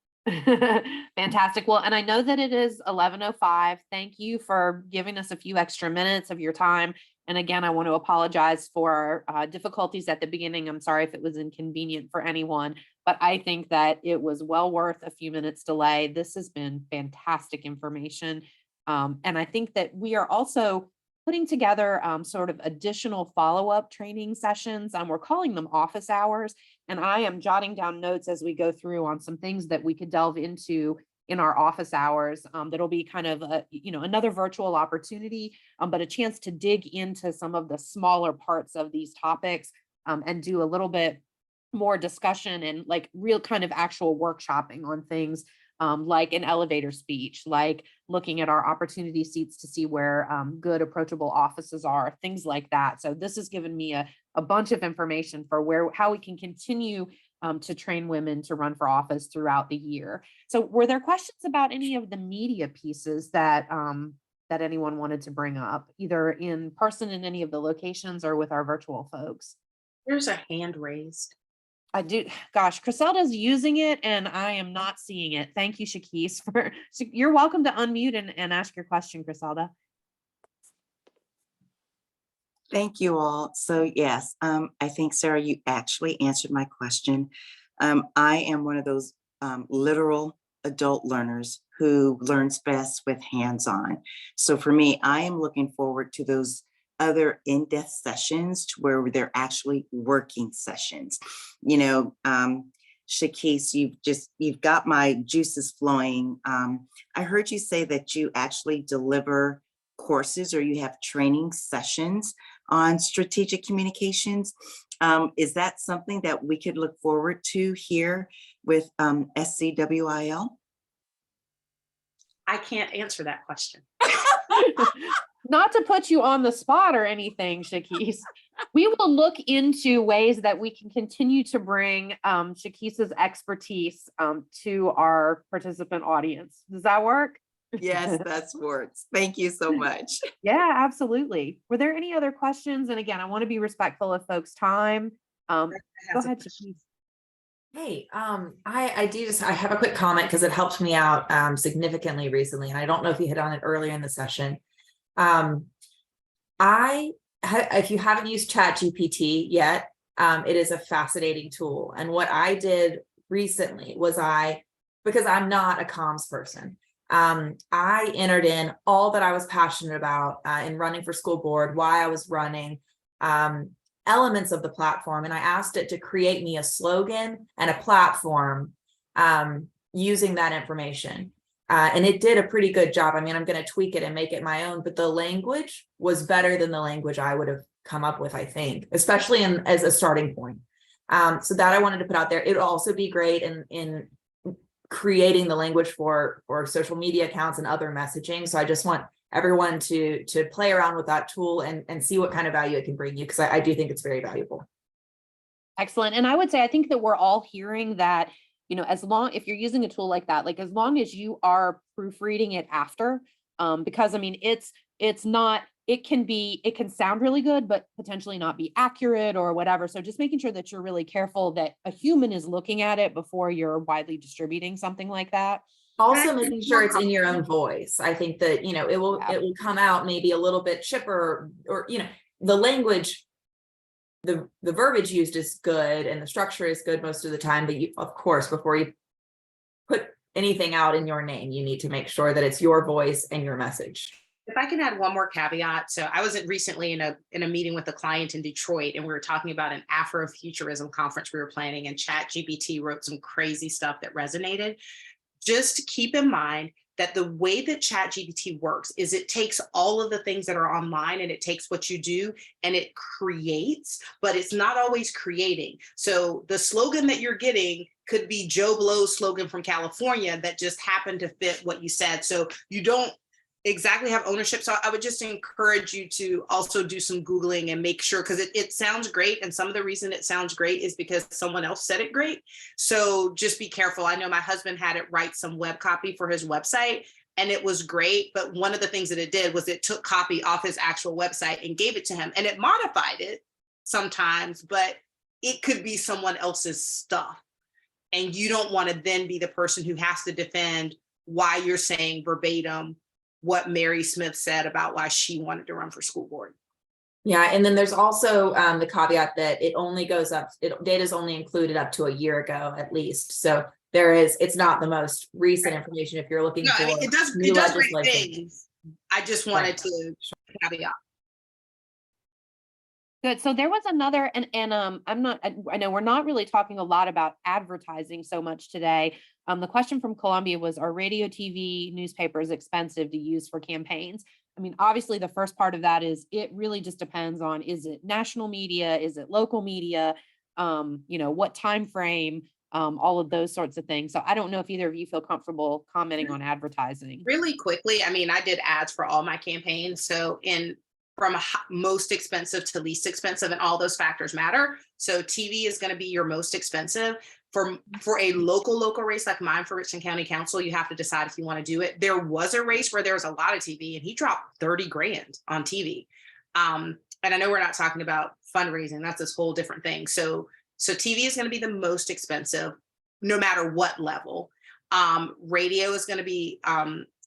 Fantastic. Well, and I know that it is 11:05. Thank you for giving us a few extra minutes of your time. And again, I want to apologize for difficulties at the beginning. I'm sorry if it was inconvenient for anyone, but I think that it was well worth a few minutes delay. This has been fantastic information. And I think that we are also putting together sort of additional follow-up training sessions. We're calling them office hours. And I am jotting down notes as we go through on some things that we could delve into in our office hours. That'll be kind of another virtual opportunity, but a chance to dig into some of the smaller parts of these topics and do a little bit more discussion and like real kind of actual workshopping on things like an elevator speech, like looking at our opportunity seats to see where good approachable offices are, things like that. So this has given me a bunch of information for how we can continue to train women to run for office throughout the year. So were there questions about any of the media pieces that that anyone wanted to bring up, either in person in any of the locations or with our virtual folks? There's a hand raised. I do. Gosh, Criselda's using it and I am not seeing it. Thank you, Chakisse. You're welcome to unmute and ask your question, Criselda. Thank you all. So yes, I think, Sarah, you actually answered my question. I am one of those literal adult learners who learns best with hands-on. So for me, I am looking forward to those other in-depth sessions to where they're actually working sessions. You know, Chakisse, you've got my juices flowing. I heard you say that you actually deliver courses or you have training sessions on strategic communications. Is that something that we could look forward to here with SCWIL? I can't answer that question. Not to put you on the spot or anything, Chakisse, we will look into ways that we can continue to bring Chakisse's expertise to our participant audience. Does that work? Yes, that works. Thank you so much. Yeah, absolutely. Were there any other questions? And again, I want to be respectful of folks' time. Go ahead, Chakisse. Hey, I have a quick comment because it helped me out significantly recently, and I don't know if you hit on it earlier in the session. If you haven't used ChatGPT yet, it is a fascinating tool. And what I did recently was because I'm not a comms person, I entered in all that I was passionate about in running for school board, why I was running, elements of the platform, and I asked it to create me a slogan and a platform using that information. And it did a pretty good job. I mean, I'm going to tweak it and make it my own, but the language was better than the language I would have come up with, I think, especially as a starting point. So that I wanted to put out there. It would also be great in creating the language for social media accounts and other messaging. So I just want everyone to play around with that tool and see what kind of value it can bring you, because I do think it's very valuable. Excellent. And I would say, I think that we're all hearing that, you know, if you're using a tool like that, like as long as you are proofreading it after, because I mean, it can sound really good, but potentially not be accurate or whatever. So just making sure that you're really careful that a human is looking at it before you're widely distributing something like that. Also making sure it's in your own voice. I think that, you know, it will come out maybe a little bit chipper, or, you know, the language, the verbiage used is good and the structure is good most of the time. But you, of course, before you put anything out in your name, you need to make sure that it's your voice and your message. If I can add one more caveat. So I was recently in a meeting with a client in Detroit, and we were talking about an Afrofuturism conference we were planning, and ChatGPT wrote some crazy stuff that resonated. Just keep in mind that the way that ChatGPT works is it takes all of the things that are online and it takes what you do and it creates, but it's not always creating. So the slogan that you're getting could be Joe Blow's slogan from California that just happened to fit what you said. So you don't exactly have ownership. So I would just encourage you to also do some Googling and make sure, because it sounds great. And some of the reason it sounds great is because someone else said it great. So just be careful. I know my husband had it write some web copy for his website and it was great. But one of the things that it did was it took copy off his actual website and gave it to him, and it modified it sometimes, but it could be someone else's stuff. And you don't want to then be the person who has to defend why you're saying verbatim what Mary Smith said about why she wanted to run for school board. Yeah, and then there's also the caveat that it only goes up, data is only included up to a year ago at least. So it's not the most recent information if you're looking for it does great things. I just wanted to caveat. Good. So there was another, and I know we're not really talking a lot about advertising so much today. The question from Columbia was, are radio, TV, newspapers expensive to use for campaigns? I mean, obviously the first part of that is it really just depends on, is it national media? Is it local media? You know, what time frame, all of those sorts of things. So I don't know if either of you feel comfortable commenting on advertising. Really quickly, I mean, I did ads for all my campaigns. So from most expensive to least expensive, and all those factors matter. So TV is going to be your most expensive. For a local race like mine for Richland County Council, you have to decide if you want to do it. There was a race where there was a lot of TV, and he dropped 30 grand on TV. And I know we're not talking about fundraising. That's this whole different thing. So TV is going to be the most expensive, no matter what level. Radio is going to be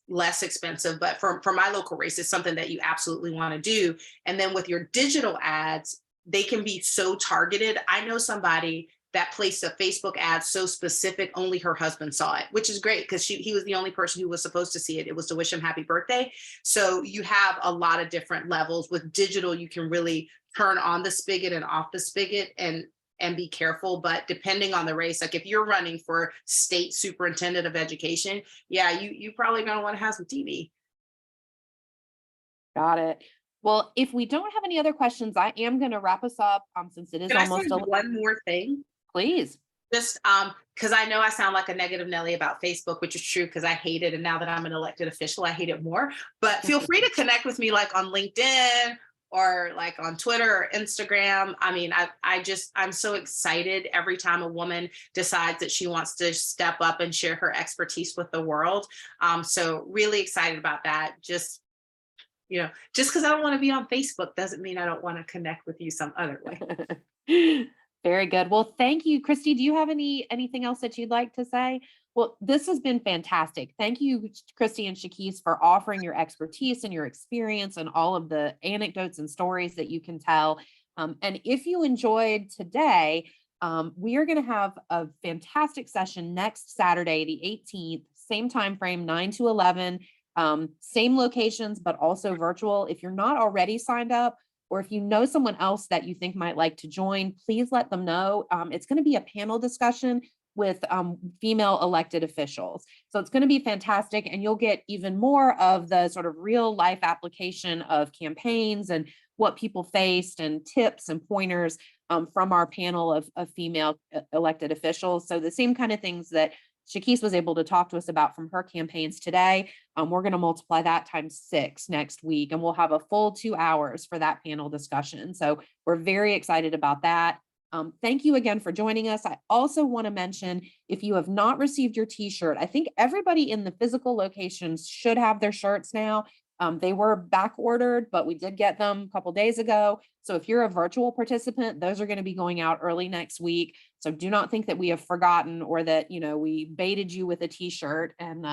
less expensive, but for my local race, it's something that you absolutely want to do. And then with your digital ads, they can be so targeted. I know somebody that placed a Facebook ad so specific, only her husband saw it, which is great because he was the only person who was supposed to see it. It was to wish him happy birthday. So you have a lot of different levels. With digital, you can really turn on the spigot and off the spigot and be careful. But depending on the race, like if you're running for state superintendent of education, yeah, you probably gonna want to have some TV. Got it. Well, if we don't have any other questions, I am going to wrap us up since it is Can I almost say one more thing? please. Just because I know I sound like a negative Nelly about Facebook, which is true because I hate it. And now that I'm an elected official, I hate it more. But feel free to connect with me like on LinkedIn or like on Twitter or Instagram. I mean, I'm so excited every time a woman decides that she wants to step up and share her expertise with the world. So really excited about that. Just because I don't want to be on Facebook doesn't mean I don't want to connect with you some other way. Very good. Well, thank you, Christy. Do you have anything else that you'd like to say? Well, this has been fantastic. Thank you, Christy and Chakisse, for offering your expertise and your experience and all of the anecdotes and stories that you can tell. And if you enjoyed today, we are going to have a fantastic session next Saturday, the 18th, same time frame, 9 to 11. Same locations, but also virtual. If you're not already signed up, or if you know someone else that you think might like to join, please let them know. It's going to be a panel discussion with female elected officials. So it's going to be fantastic. And you'll get even more of the sort of real life application of campaigns and what people faced and tips and pointers from our panel of female elected officials. So the same kind of things that Chakisse was able to talk to us about from her campaigns today. We're going to multiply that times 6 next week, and we'll have a full 2 hours for that panel discussion. So we're very excited about that. Thank you again for joining us. I also want to mention, if you have not received your t-shirt, I think everybody in the physical locations should have their shirts now. They were back ordered, but we did get them a couple days ago. So if you're a virtual participant, those are going to be going out early next week. So do not think that we have forgotten or that, we baited you with a t-shirt and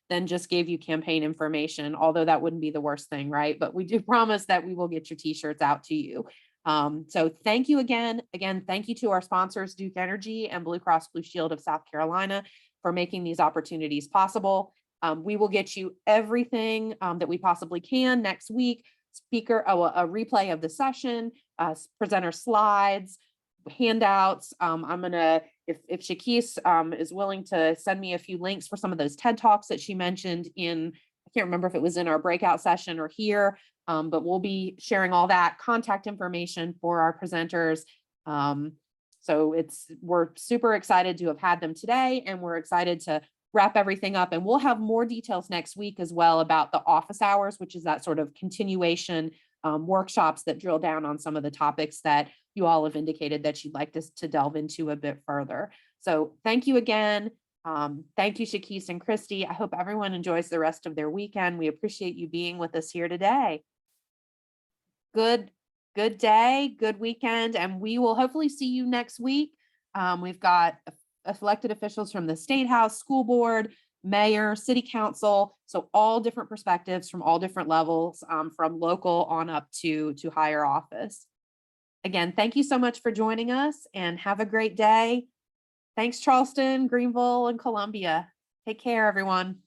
then just gave you campaign information, although that wouldn't be the worst thing, right? But we do promise that we will get your t-shirts out to you. So thank you again. Again, thank you to our sponsors, Duke Energy and Blue Cross Blue Shield of South Carolina, for making these opportunities possible. We will get you everything that we possibly can next week. A replay of the session, presenter slides, handouts. I'm gonna, if Chakisse is willing to send me a few links for some of those TED Talks that she mentioned I can't remember if it was in our breakout session or here, but we'll be sharing all that contact information for our presenters. So we're super excited to have had them today, and we're excited to wrap everything up. And we'll have more details next week as well about the office hours, which is that sort of continuation workshops that drill down on some of the topics that you all have indicated that you'd like us to delve into a bit further. So thank you again. Thank you, Chakisse and Christy. I hope everyone enjoys the rest of their weekend. We appreciate you being with us here today. Good day, good weekend, and we will hopefully see you next week. We've got elected officials from the State House, school board, mayor, city council. So all different perspectives from all different levels, from local on up to higher office. Again, thank you so much for joining us, and have a great day. Thanks, Charleston, Greenville, and Columbia. Take care, everyone.